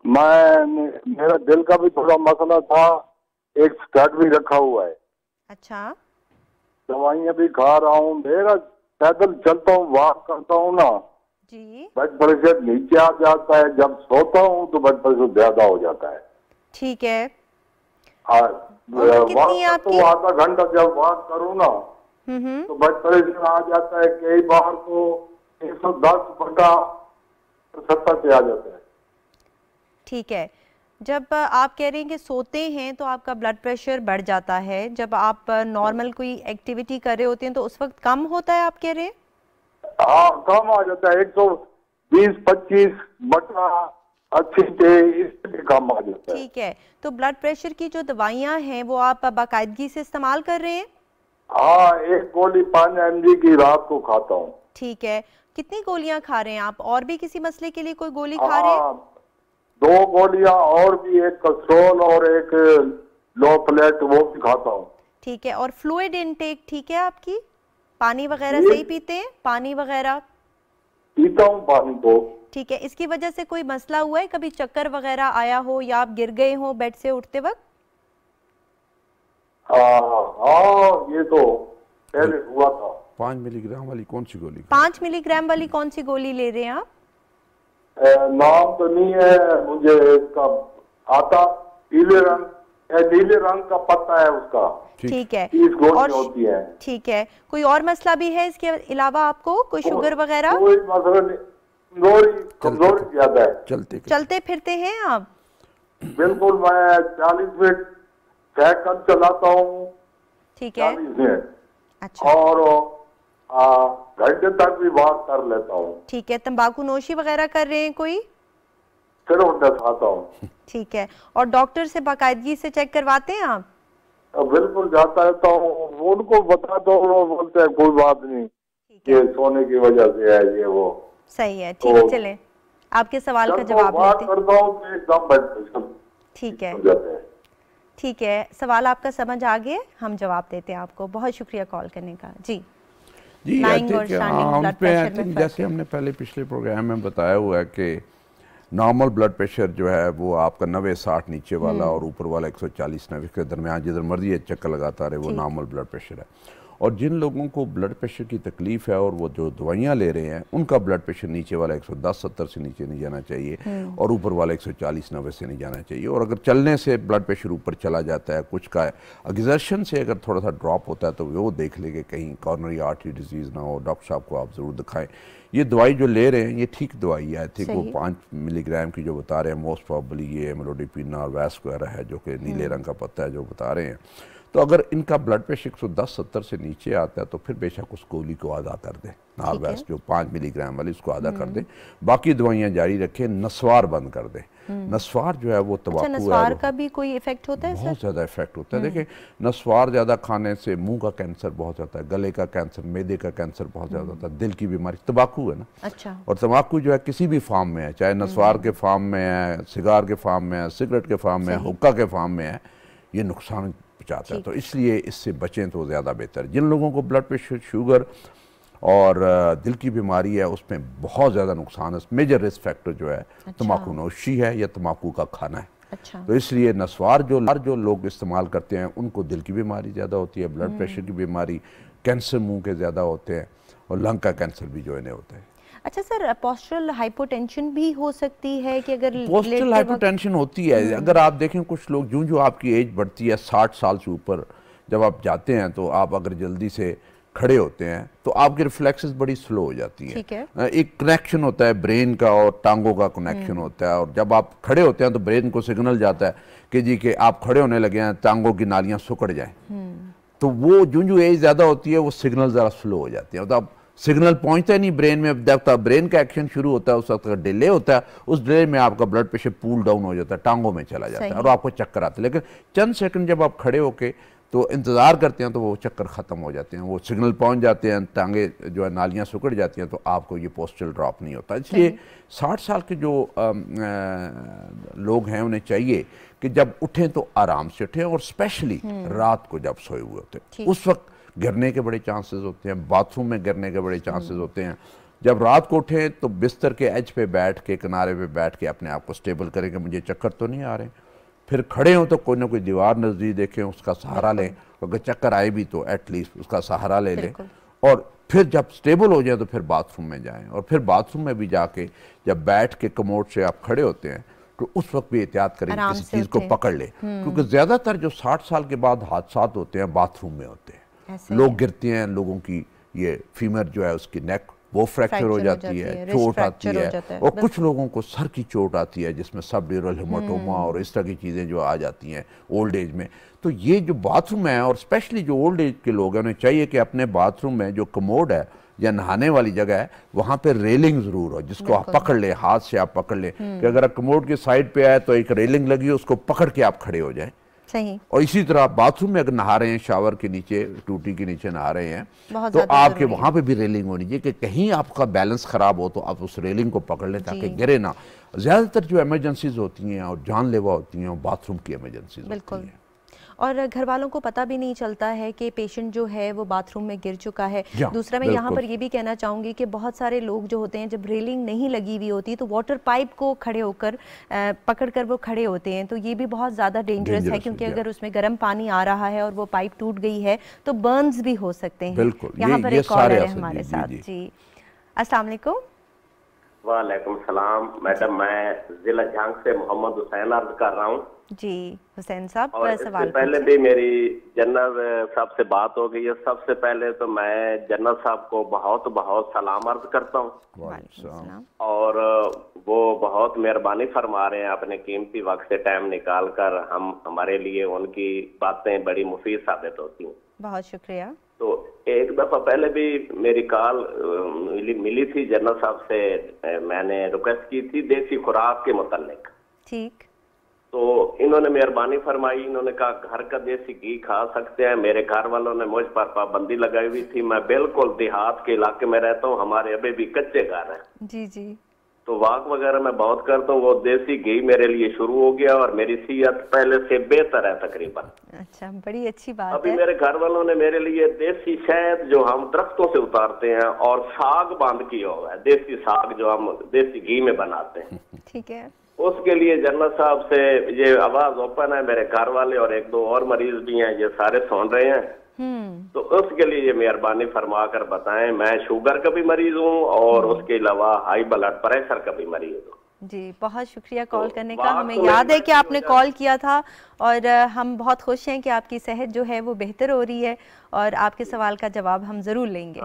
मेरा दिल का भी थोड़ा मसला था, एक स्टड भी रखा हुआ है। अच्छा। दवाइयाँ भी खा रहा हूँ, मेरा पैदल चलता हूँ, वॉक करता हूँ ना जी, ब्लड प्रेशर नीचे आ जाता है, जब सोता हूँ तो ब्लड प्रेशर ज्यादा हो जाता है। ठीक है। कितनी आपकी? तो आधा घंटा जब वॉक करूँ ना तो ब्लड प्रेशर आ जाता है, कई बार तो 110/70 पे आ जाता है। ठीक है। जब आप कह रहे हैं कि सोते हैं तो आपका ब्लड प्रेशर बढ़ जाता है, जब आप नॉर्मल कोई एक्टिविटी कर रहे होते हैं तो उस वक्त कम होता है, आप कह रहे हैं? हाँ, कम आ जाता है, 120-25/80 पे, इससे कम आ जाता है। ठीक है। तो ब्लड प्रेशर की जो दवाइयाँ हैं वो आप बाकायदगी से इस्तेमाल कर रहे हैं? हाँ, एक गोली 5 mg की रात को खाता हूँ। ठीक है। कितनी गोलियां खा रहे हैं आप? और भी किसी मसले के लिए कोई गोली खा रहे हैं? 2 गोलियां और भी, एक कस्ट्रोल और एक लो प्लेट, वो भी खाता हूँ। ठीक है। और फ्लूइड इनटेक ठीक है आपकी? पानी वगैरह सही पीते हैं? पानी वगैरह पीता हूँ, पानी तो। ठीक है। इसकी वजह से कोई मसला हुआ है, कभी चक्कर वगैरह आया हो या आप गिर गए हो बेड से उठते वक्त? हाँ, ये तो पहले हुआ था। 5 मिलीग्राम वाली कौन सी गोली? 5 मिलीग्राम वाली कौन सी गोली ले रहे हैं आप? नाम तो नहीं है मुझे इसका, आता नीले रंग का पत्ता है उसका। ठीक है। 30 गोली होती है। ठीक है। कोई और मसला भी है इसके अलावा आपको, कोई शुगर वगैरह? कोई मसला नहीं, कमजोरी ज्यादा है। चलते फिरते हैं आप? बिल्कुल, मैं 40 मिनट साइकिल चलाता हूँ। ठीक है। अच्छा। और घंटे तक भी वॉक कर लेता हूँ। ठीक है। तंबाकू नोशी वगैरह कर रहे हैं कोई? सिर्फ खाता हूँ। ठीक है। और डॉक्टर से बाकायदगी से चेक करवाते हैं आप? बिल्कुल, जाता रहता हूँ, उनको बता दो, वो बोलते हैं कोई बात नहीं, ये सोने की वजह से है, ये वो। सही है। ठीक है, चलें आपके सवाल का जवाब लेते हैं। ठीक है, ठीक है, सवाल आपका समझ आ गया, हम जवाब देते हैं आपको। बहुत शुक्रिया कॉल करने का। जी जी, जैसे हमने पहले पिछले प्रोग्राम में बताया हुआ है कि नॉर्मल ब्लड प्रेशर जो है वो आपका 90-60 नीचे वाला और ऊपर वाला 140-90 के दरमियान जिधर मर्जी है चक्कर लगाता रहे, वो नॉर्मल ब्लड प्रेशर है। और जिन लोगों को ब्लड प्रेशर की तकलीफ है और वो जो दवाइयाँ ले रहे हैं उनका ब्लड प्रेशर नीचे वाला 110-70 से नीचे नहीं जाना चाहिए और ऊपर वाला 140-90 से नहीं जाना चाहिए। और अगर चलने से ब्लड प्रेशर ऊपर चला जाता है, कुछ का एग्जर्शन से अगर थोड़ा सा ड्रॉप होता है तो वो देख ले कि कहीं कॉर्नरी आर्टरी डिजीज़ ना हो, डॉक्टर साहब को आप ज़रूर दिखाएं। ये दवाई जो ले रहे हैं ये ठीक दवाई है, आई थिंक वो 5 मिलीग्राम की जो बता रहे हैं, मोस्ट प्रॉब्ली ये एमलोडिपिना और वैस्कुलर है जो कि नीले रंग का पत्ता है जो बता रहे हैं। तो अगर इनका ब्लड प्रेशर 110-70 से नीचे आता है तो फिर बेशक उस गोली को आधा कर दें, नारवेस जो 5 मिलीग्राम वाली उसको आधा कर दें, बाकी दवाइयाँ जारी रखें, नस्वार बंद कर दें। नस्वार जो है वो तंबाकू है, नस्वार का भी कोई इफेक्ट होता है? बहुत ज़्यादा इफेक्ट होता है। देखिए, नस्वार ज़्यादा खाने से मुंह का कैंसर बहुत होता है, गले का कैंसर, मैदे का कैंसर बहुत ज़्यादा होता है, दिल की बीमारी, तंबाकू है ना। अच्छा। और तंबाकू जो है किसी भी फार्म में है, चाहे नस्वार के फार्म में है, सिगार के फार्म में है, सिगरेट के फार्म में है, हुक्का के फार्म में है, ये नुकसान पहुंचाता है। तो इसलिए इससे बचें तो ज़्यादा बेहतर। जिन लोगों को ब्लड प्रेशर, शुगर और दिल की बीमारी है उसमें बहुत ज़्यादा नुकसान है, मेजर रिस्क फैक्टर जो है तंबाकू नोशी है या तंबाकू का खाना है। अच्छा। तो इसलिए नस्वार जो लोग इस्तेमाल करते हैं उनको दिल की बीमारी ज़्यादा होती है, ब्लड प्रेशर की बीमारी, कैंसर मुंह के ज़्यादा होते हैं और लंग का कैंसर भी जो इन्हें होता है। अच्छा सर, पोस्टरल हाइपोटेंशन भी हो सकती है कि अगर पोस्टरल हाइपोटेंशन होती है, अगर आप देखें कुछ लोग जो आपकी एज बढ़ती है 60 साल से ऊपर जब आप जाते हैं तो आप अगर जल्दी से खड़े होते हैं तो आपकी रिफ्लेक्सेस बड़ी स्लो हो जाती हैं। ठीक है। एक कनेक्शन होता है ब्रेन का और टांगों का कनेक्शन होता है, और जब आप खड़े होते हैं तो ब्रेन को सिग्नल जाता है कि जी कि आप खड़े होने लगे हैं, टांगों की नालियां सिकुड़ जाएं। तो वो जो एज ज़्यादा होती है वो सिग्नल ज़रा स्लो हो जाती है, तो अब सिग्नल पहुंचता ही नहीं ब्रेन में। जब तक ब्रेन का एक्शन शुरू होता है उस वक्त डिले होता है, उस डिले में आपका ब्लड प्रेशर पूल डाउन हो जाता है, टांगों में चला जाता है और आपको चक्कर आते हैं। लेकिन चंद सेकंड जब आप खड़े होके तो इंतज़ार करते हैं तो वो चक्कर ख़त्म हो जाते हैं, वो सिग्नल पहुंच जाते हैं, टांगे जो है नालियां सिकुड़ जाती हैं, तो आपको ये पोस्चरल ड्रॉप नहीं होता। इसलिए 60 साल के जो लोग हैं उन्हें चाहिए कि जब उठें तो आराम से उठें, और स्पेशली रात को जब सोए हुए होते हैं उस वक्त गिरने के बड़े चांसेस होते हैं, बाथरूम में गिरने के बड़े चांसेस होते हैं। जब रात को उठें तो बिस्तर के एज पे बैठ के, किनारे पे बैठ के अपने आप को स्टेबल करें कि मुझे चक्कर तो नहीं आ रहे। फिर खड़े हों तो कोई ना कोई दीवार नज़दीक देखें, उसका सहारा लें, अगर चक्कर आए भी तो एटलीस्ट उसका सहारा ले लें। और फिर जब स्टेबल हो जाए तो फिर बाथरूम में जाएं, और फिर बाथरूम में भी जाके जब बैठ के कमोड से आप खड़े होते हैं तो उस वक्त भी एहतियात करें किसी चीज़ को पकड़ ले, क्योंकि ज़्यादातर जो 60 साल के बाद हादसात होते हैं बाथरूम में होते हैं। लोग गिरते हैं, लोगों की ये फीमर जो है उसकी नेक वो फ्रैक्चर हो जाती है, चोट आती है, और कुछ लोगों को सर की चोट आती है जिसमें सबड्यूरल हेमाटोमा और इस तरह की चीज़ें जो आ जाती हैं ओल्ड एज में। तो ये जो बाथरूम है, और स्पेशली जो ओल्ड एज के लोग हैं, उन्हें चाहिए कि अपने बाथरूम में जो कमोड है या नहाने वाली जगह है वहाँ पे रेलिंग ज़रूर हो जिसको आप पकड़ ले, हाथ से आप पकड़ ले, कि अगर आप कमोड के साइड पे आए तो एक रेलिंग लगी, उसको पकड़ के आप खड़े हो जाए। सही। और इसी तरह आप बाथरूम में अगर नहा रहे हैं, शावर के नीचे, टूटी के नीचे नहा रहे हैं, तो आपके वहां पे भी रेलिंग होनी चाहिए कि कहीं आपका बैलेंस खराब हो तो आप उस रेलिंग को पकड़ लें ताकि गिरे ना। ज्यादातर जो इमरजेंसीज होती हैं और जानलेवा होती हैं वो बाथरूम की इमरजेंसीज होती हैं, और घर वालों को पता भी नहीं चलता है कि पेशेंट जो है वो बाथरूम में गिर चुका है। दूसरा, मैं यहाँ पर ये भी कहना चाहूँगी कि बहुत सारे लोग जो होते हैं जब रेलिंग नहीं लगी हुई होती तो वाटर पाइप को खड़े होकर पकड़ कर वो खड़े होते हैं, तो ये भी बहुत ज़्यादा डेंजरस है, क्योंकि अगर उसमें गर्म पानी आ रहा है और वो पाइप टूट गई है तो बर्न्स भी हो सकते हैं। यहाँ पर एक कॉलर है हमारे साथ। जी, अस्सलाम वालेकुम। वालेकुम सलाम मैडम, मैं जिला झांग से मोहम्मद हुसैन अर्ज कर रहा हूँ। जी हुसैन साहब, और सवाल पहले भी मेरी जनरल साहब से बात हो गई है। सबसे पहले तो मैं जनरल साहब को बहुत बहुत सलाम अर्ज करता हूँ, और वो बहुत मेहरबानी फरमा रहे हैं अपने कीमती वक्त से टाइम निकाल कर। हमारे लिए उनकी बातें बड़ी मुफीद साबित होती हैं। बहुत शुक्रिया। तो एक दफा पहले भी मेरी कॉल मिली थी जनरल साहब से, मैंने रिक्वेस्ट की थी देसी खुराक के मुतालिक। ठीक। तो इन्होंने मेहरबानी फरमाई, इन्होंने कहा घर का देसी घी खा सकते हैं। मेरे घर वालों ने मुझ पर पाबंदी लगाई हुई थी। मैं बिल्कुल देहात के इलाके में रहता हूँ, हमारे अभी भी कच्चे घर हैं। जी जी। तो वॉक वगैरह मैं बहुत करता हूँ, वो देसी घी मेरे लिए शुरू हो गया और मेरी सेहत पहले से बेहतर है तकरीबन। अच्छा, बड़ी अच्छी बात अभी है। मेरे घर वालों ने मेरे लिए देसी शहद जो हम दरख्तों से उतारते हैं और साग बांध किया हुआ है, देसी साग जो हम देसी घी में बनाते हैं। ठीक है। उसके लिए जनरल साहब से ये आवाज ओपन है, मेरे घर वाले और एक दो और मरीज भी हैं, ये सारे सुन रहे हैं। तो उसके लिए ये मेहरबानी फरमा कर बताएं। मैं शुगर का भी मरीज हूँ और उसके अलावा हाई ब्लड प्रेशर का भी मरीज हूँ। जी, बहुत शुक्रिया कॉल करने का। हमें याद है कि आपने कॉल किया था, और हम बहुत खुश हैं कि आपकी सेहत जो है वो बेहतर हो रही है, और आपके सवाल का जवाब हम जरूर लेंगे।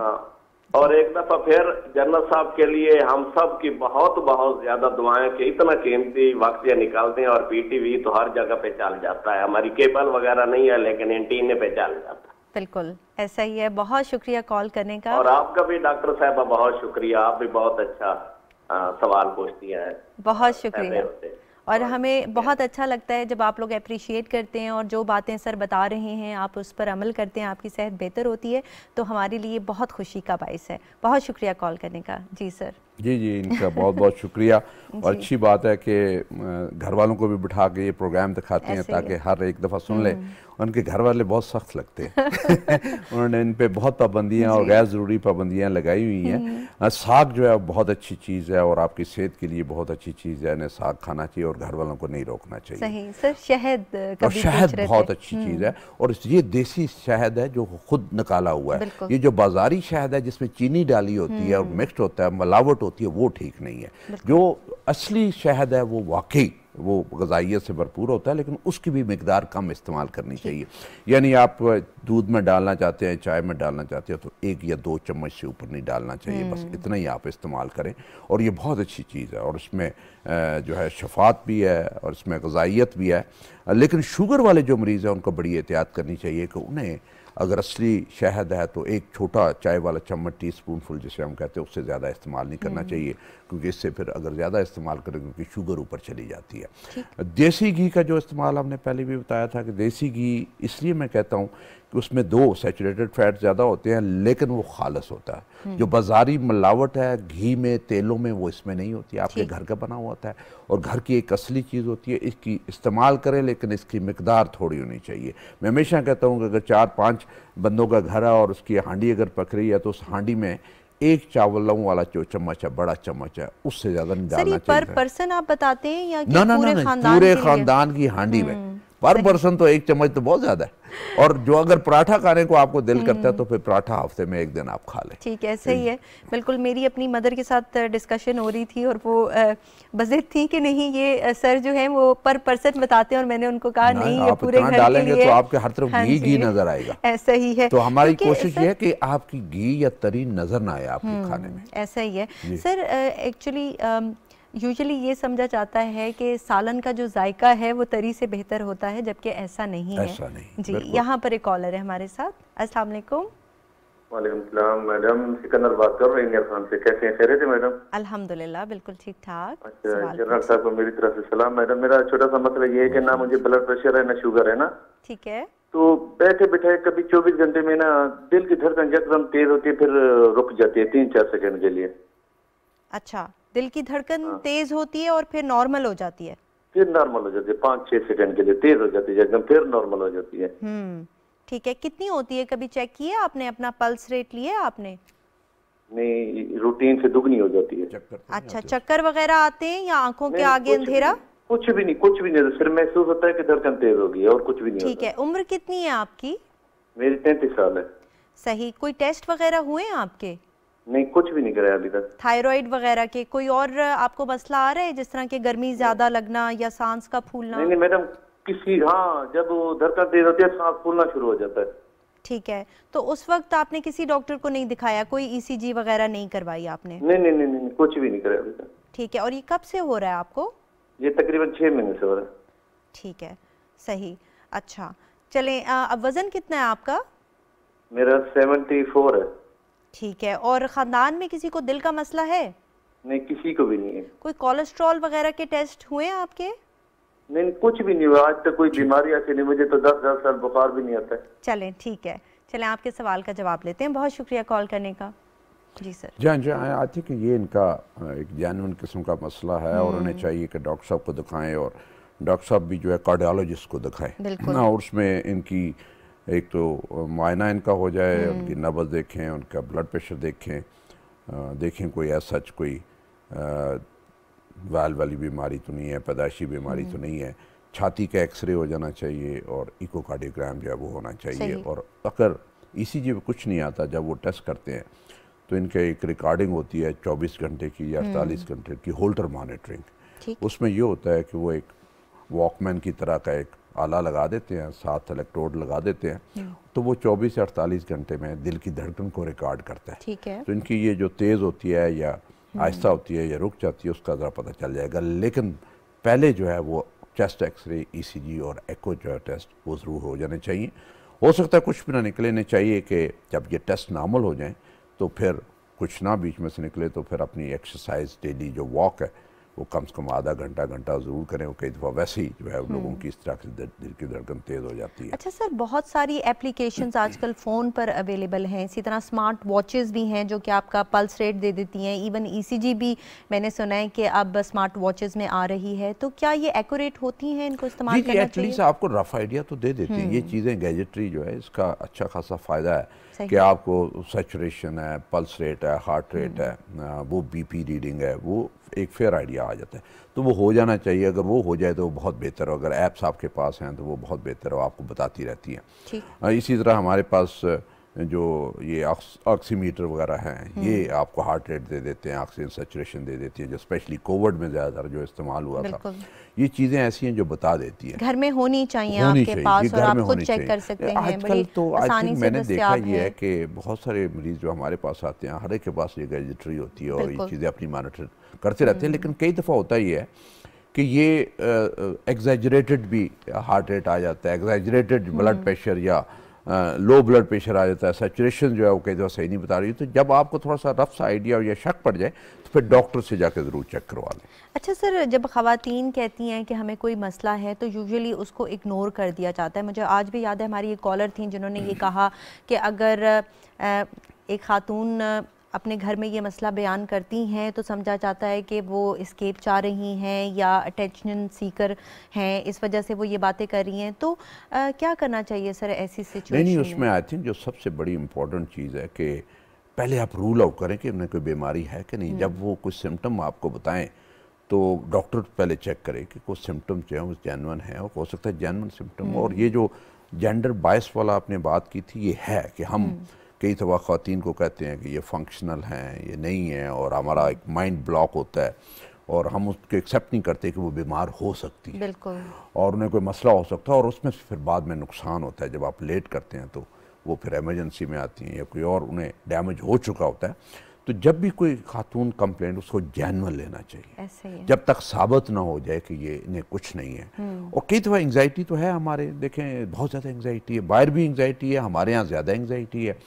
और एक दफा फिर जनरल साहब के लिए हम सब की बहुत बहुत ज्यादा दुआएं कि इतना कीमती वक्त ये निकालते हैं, और पीटीवी तो हर जगह पे चल जाता है, हमारी केबल वगैरह नहीं है लेकिन एंटीने पे चल जाता है। बिल्कुल ऐसा ही है। बहुत शुक्रिया कॉल करने का। और आपका भी डॉक्टर साहब बहुत शुक्रिया, आप भी बहुत अच्छा सवाल पूछती हैं। बहुत शुक्रिया। और हमें बहुत अच्छा लगता है जब आप लोग अप्रिशिएट करते हैं और जो बातें सर बता रहे हैं आप उस पर अमल करते हैं, आपकी सेहत बेहतर होती है, तो हमारे लिए बहुत खुशी का बाइस है। बहुत शुक्रिया कॉल करने का। जी सर। जी जी, इनका बहुत बहुत शुक्रिया। और अच्छी बात है कि घर वालों को भी बिठा के ये प्रोग्राम दिखाते हैं ताकि हर एक दफ़ा सुन ले। उनके घर वाले बहुत सख्त लगते हैं उन्होंने इन पे बहुत पाबंदियाँ और गैर ज़रूरी पाबंदियाँ लगाई हुई हैं। साग जो है बहुत अच्छी चीज़ है और आपकी सेहत के लिए बहुत अच्छी चीज़ है, इन्हें साग खाना चाहिए और घर वालों को नहीं रोकना चाहिए। सही सर। शहद, और शहद बहुत अच्छी चीज़ है, और ये देसी शहद है जो खुद निकाला हुआ है। ये जो बाजारी शहद है जिसमें चीनी डाली होती है और मिक्स्ड होता है, मिलावट होती है, वो ठीक नहीं है। जो असली शहद है वो वाकई वो ग़िज़ाइयत से भरपूर होता है, लेकिन उसकी भी मिकदार कम इस्तेमाल करनी चाहिए। यानी आप दूध में डालना चाहते हैं, चाय में डालना चाहते हैं, तो 1 या 2 चम्मच से ऊपर नहीं डालना चाहिए, बस इतना ही आप इस्तेमाल करें। और ये बहुत अच्छी चीज़ है, और इसमें जो है शफात भी है और इसमें ग़िज़ाइयत भी है। लेकिन शुगर वाले जो मरीज़ हैं उनको बड़ी एहतियात करनी चाहिए कि उन्हें अगर असली शहद है तो एक छोटा चाय वाला चम्मच, टीस्पूनफुल जिसे हम कहते हैं, उससे ज़्यादा इस्तेमाल नहीं करना चाहिए, क्योंकि इससे फिर अगर ज़्यादा इस्तेमाल करें क्योंकि शुगर ऊपर चली जाती है। देसी घी का जो इस्तेमाल हमने पहले भी बताया था कि देसी घी इसलिए मैं कहता हूँ कि उसमें 2 सैचुरेटेड फैट ज़्यादा होते हैं, लेकिन वो खालस होता है। जो बाज़ारी मिलावट है घी में, तेलों में, वो इसमें नहीं होती, आपके घर का बना हुआ होता है और घर की एक असली चीज़ होती है। इसकी इस्तेमाल करें, लेकिन इसकी मिकदार थोड़ी होनी चाहिए। मैं हमेशा कहता हूँ कि अगर 4-5 बंदों का घर है और उसकी हांडी अगर पक रही है तो उस हांडी में 1 चावलों वाला जो चम्मच है, बड़ा चम्मच है, उससे ज़्यादा नहीं डालना चाहिए। पर पर्सन आप बताते हैं या ना, पूरे खानदान की हांडी में पर पर्सन तो 1 चम्मच तो बहुत ज़्यादा है। और जो अगर पराठा खाने को आपको दिल करता है तो फिर पराठा हफ्ते में 1 दिन आप खा लें। ठीक है, सही है। बिल्कुल, मेरी अपनी मदर के साथ डिस्कशन हो रही थी और वो बज़िद थी कि नहीं ये सर जो है वो पर पर्सन बताते हैं, और मैंने उनको कहा नहीं, ये पूरे घर डालेंगे के लिए तो आपके हर तरफ घी नजर आएगा। ऐसा ही है। तो हमारी कोशिश ये है कि आपकी घी या तरी नजर ना आए आपके खाने में। ऐसा ही है सर। एक्चुअली यूजुअली ये समझा जाता है कि सालन का जो जायका है वो तरी से बेहतर होता है, जबकि ऐसा नहीं है। ऐसा नहीं जी। यहाँ पर एक कॉलर है हमारे साथ। अस्सलाम वालेकुम। वालेकुम सलाम मैडम, सिकंदर बात कर रहे हैं इंडिया खान से। कैसे हैं? खैरियत है मैडम? अल्हम्दुलिल्लाह, बिल्कुल ठीक ठाक। अच्छा, जनरल साहब को मेरी तरफ से सलाम। मैडम, मेरा छोटा सा मसला ये है कि ना मुझे ब्लड प्रेशर है ना शुगर है ना। ठीक है। तो बैठे बैठे कभी 24 घंटे में ना दिल की धड़कन एकदम तेज होती है, फिर रुक जाती है 3-4 सेकंड के लिए। अच्छा, दिल की धड़कन तेज होती है और फिर नॉर्मल हो जाती है? फिर नॉर्मल हो जाती है, 5-6 सेकंड के लिए तेज हो जाती है एकदम, फिर नॉर्मल हो जाती है। ठीक है। कितनी होती है, कभी चेक किया आपने? अपना पल्स रेट लिया आपने? नहीं, रूटीन से दुगनी हो जाती है। अच्छा, चक्कर वगैरह आते हैं या आंखों के आगे अंधेरा? कुछ भी नहीं, सिर्फ महसूस होता है कि धड़कन तेज हो गई है और कुछ भी नहीं। ठीक है। उम्र कितनी है आपकी? मेरी 33 साल है। सही। कोई टेस्ट वगैरह हुए हैं आपके? नहीं, कुछ भी नहीं कराया अभी तक। थायराइड वगैरह के कोई और आपको मसला आ रहा है, जिस तरह के गर्मी ज्यादा लगना या सांस का फूलना? नहीं मैडम, जब धड़कन तेज होती है सांस फूलना शुरू हो जाता है। ठीक है। तो उस वक्त आपने किसी डॉक्टर को नहीं दिखाया, कोई ईसीजी वगैरह नहीं करवाई आपने? नहीं, कुछ भी नहीं कराया अभी तक। ठीक है। और ये कब से हो रहा है आपको? ये तकरीबन 6 महीने से हो रहा है। ठीक है, सही। अच्छा, चलें, अब वजन कितना है आपका? मेरा 74 है। ठीक है। और खानदान में किसी को दिल का मसला है? नहीं, किसी को भी नहीं है। कोई कोलेस्ट्रॉल वगैरह के टेस्ट हुए हैं आपके? नहीं, कुछ भी नहीं हुआ आज तक। कोई बीमारी ऐसी नहीं, मुझे तो 10 साल बुखार भी नहीं आता है। चलें, ठीक है। चलें, आपके सवाल का जवाब लेते हैं। बहुत शुक्रिया कॉल करने का। जी सर। जी आई थिंक ये इनका एक जेन्युइन किस्म का मसला है और उन्हें चाहिए कि डॉक्टर साहब को दिखाएं, और डॉक्टर साहब भी जो है कार्डियोलॉजिस्ट को दिखाएं ना। और उसमें इनकी एक तो मुआयना इनका हो जाए, उनकी नब्ज़ देखें, उनका ब्लड प्रेशर देखें कोई ऐसा कोई वाल वाली बीमारी तो नहीं है, पैदाइशी बीमारी तो नहीं है। छाती का एक्सरे हो जाना चाहिए और इकोकार्डियोग्राम जो है वो होना चाहिए। और अगर ईसीजी में कुछ नहीं आता, जब वो टेस्ट करते हैं तो इनके एक रिकॉर्डिंग होती है 24 घंटे की या 48 घंटे की, होल्टर मॉनिटरिंग। उसमें ये होता है कि वो एक वॉकमैन की तरह का एक आला लगा देते हैं, 7 इलेक्ट्रोड लगा देते हैं, तो वो 24 या 48 घंटे में दिल की धड़कन को रिकॉर्ड करता है। ठीक है। तो इनकी ये जो तेज़ होती है या आहिस्ता होती है या रुक जाती है, उसका ज़रा पता चल जाएगा। लेकिन पहले जो है वो चेस्ट एक्सरे, ईसीजी और एको जो है टेस्ट वो ज़रूर हो जाने चाहिए। हो सकता है कुछ भी ना निकले, नहीं चाहिए कि जब ये टेस्ट नॉर्मल हो जाएं तो फिर कुछ ना बीच में से निकले तो फिर अपनी एक्सरसाइज डेली जो वॉक है वो कम से कम आधा घंटा ज़रूर करें। वो कई दफ़ा वैसे ही जो है लोगों की इस तरह से दिल की धड़कन तेज़ हो जाती है। अच्छा सर, बहुत सारी एप्लीकेशंस आजकल फ़ोन पर अवेलेबल हैं, इसी तरह स्मार्ट वॉचेस भी हैं जो कि आपका पल्स रेट दे देती हैं। इवन ईसीजी भी मैंने सुना है कि अब स्मार्ट वॉचेस में आ रही है। तो क्या ये एक्यूरेट होती हैं, इनको इस्तेमाल करना चाहिए? एटलीस्ट आपको रफ आइडिया तो दे देती हैं ये चीज़ें। गैजेट्री जो है इसका अच्छा खासा फ़ायदा है कि आपको सैचुरेशन है, पल्स रेट है, हार्ट रेट है, वो बीपी रीडिंग है, वो एक फेयर आइडिया आ जाता है। तो वो हो जाना चाहिए। अगर वो हो जाए तो बहुत बेहतर हो। अगर ऐप्स आपके पास हैं तो वो बहुत बेहतर हो, आपको बताती रहती हैं। इसी तरह हमारे पास जो ये ऑक्सीमीटर वगैरह हैं, ये आपको हार्ट रेट दे देते हैं, ऑक्सीजन सैचुरेशन दे देती है, जो स्पेशली कोविड में ज़्यादातर जो इस्तेमाल हुआ था। ये चीज़ें ऐसी हैं जो बता देती हैं, घर में होनी चाहिए आपके पास, और आप खुद चेक कर सकते हैं। आजकल तो आई थिंक मैंने देखा ये है कि बहुत सारे मरीज जो हमारे पास आते हैं, हर एक के पास ये गैजेटरी होती है और ये चीज़ें अपनी मॉनिटर करते रहते हैं, लेकिन कई दफ़ा होता ही है कि ये एग्जैजरेटेड भी हार्ट रेट आ जाता है, एग्जैजरेटेड ब्लड प्रेशर या लो ब्लड प्रेशर आ जाता है, सैचुरेशन जो है वो कई दफ़ा सही नहीं बता रही। तो जब आपको थोड़ा सा रफ सा आइडिया या शक पड़ जाए तो फिर डॉक्टर से जाकर ज़रूर चेक करवा लें। अच्छा सर, जब ख़वातीन कहती हैं कि हमें कोई मसला है तो यूजुअली उसको इग्नोर कर दिया जाता है। मुझे आज भी याद है, हमारी एक कॉलर थी जिन्होंने ये कहा कि अगर एक खातून अपने घर में ये मसला बयान करती हैं तो समझा जाता है कि वो एस्केप चाह रही हैं या अटेंशन सीकर हैं, इस वजह से वो ये बातें कर रही हैं। तो क्या करना चाहिए सर ऐसी सिचुएशन नहीं, उसमें आई थिंक जो सबसे बड़ी इम्पोर्टेंट चीज़ है कि पहले आप रूल आउट करें कि उन्हें कोई बीमारी है कि नहीं। जब वो कुछ सिम्टम आपको बताएं तो डॉक्टर पहले चेक करे कि कुछ सिम्टम जो है वो जेन्युइन है, और हो सकता है जेन्युइन सिम्टम। और ये जो जेंडर बायस वाला आपने बात की थी, ये है कि हम कई दफ़ा ख़वातीन को कहते हैं कि ये फंक्शनल हैं, ये नहीं है, और हमारा एक माइंड ब्लॉक होता है और हम उसको एक्सेप्ट नहीं करते कि वो बीमार हो सकती है, बिल्कुल, और उन्हें कोई मसला हो सकता है, और उसमें फिर बाद में नुकसान होता है। जब आप लेट करते हैं तो वो फिर एमरजेंसी में आती हैं या कोई और उन्हें डैमेज हो चुका होता है। तो जब भी कोई खातून कंप्लेंट, उसको जेन्युइन लेना चाहिए, ऐसे ही है। जब तक साबित ना हो जाए कि ये इन्हें कुछ नहीं है। और कई दफ़ा एंग्जाइटी तो है हमारे, देखें बहुत ज़्यादा एंग्जाइटी है, बाहर भी एंग्जाइटी है, हमारे यहाँ ज़्यादा एंग्जाइटी है,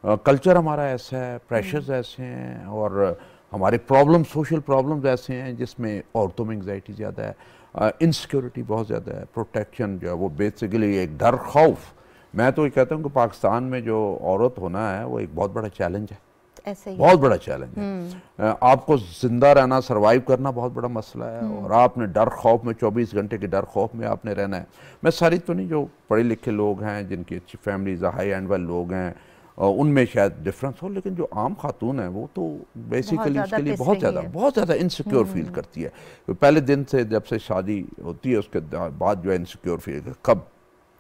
कल्चर हमारा ऐसा है, प्रेशर्स ऐसे हैं, और हमारे प्रॉब्लम, सोशल प्रॉब्लम्स ऐसे हैं जिसमें औरतों में एंग्जाइटी ज़्यादा है, इनसिक्योरिटी बहुत ज़्यादा है, प्रोटेक्शन जो है वो बेसिकली एक डर खौफ। मैं तो ये कहता हूँ कि पाकिस्तान में जो औरत होना है वो एक बहुत बड़ा चैलेंज है, ऐसे ही बहुत बड़ा चैलेंज है। आपको जिंदा रहना, सरवाइव करना बहुत बड़ा मसला है, और आपने डर खौफ में 24 घंटे के डर खौफ में आपने रहना है। मैं सारी तो नहीं, जो पढ़े लिखे लोग हैं, जिनकी अच्छी फैमिलीज, हाई एंड वाले लोग हैं, उनमें शायद डिफरेंस हो, लेकिन जो आम खातून है वो तो बेसिकली उसके लिए बहुत ज़्यादा इनसिक्योर फील करती है। पहले दिन से, जब से शादी होती है उसके बाद जो है इनसिक्योर फील, कब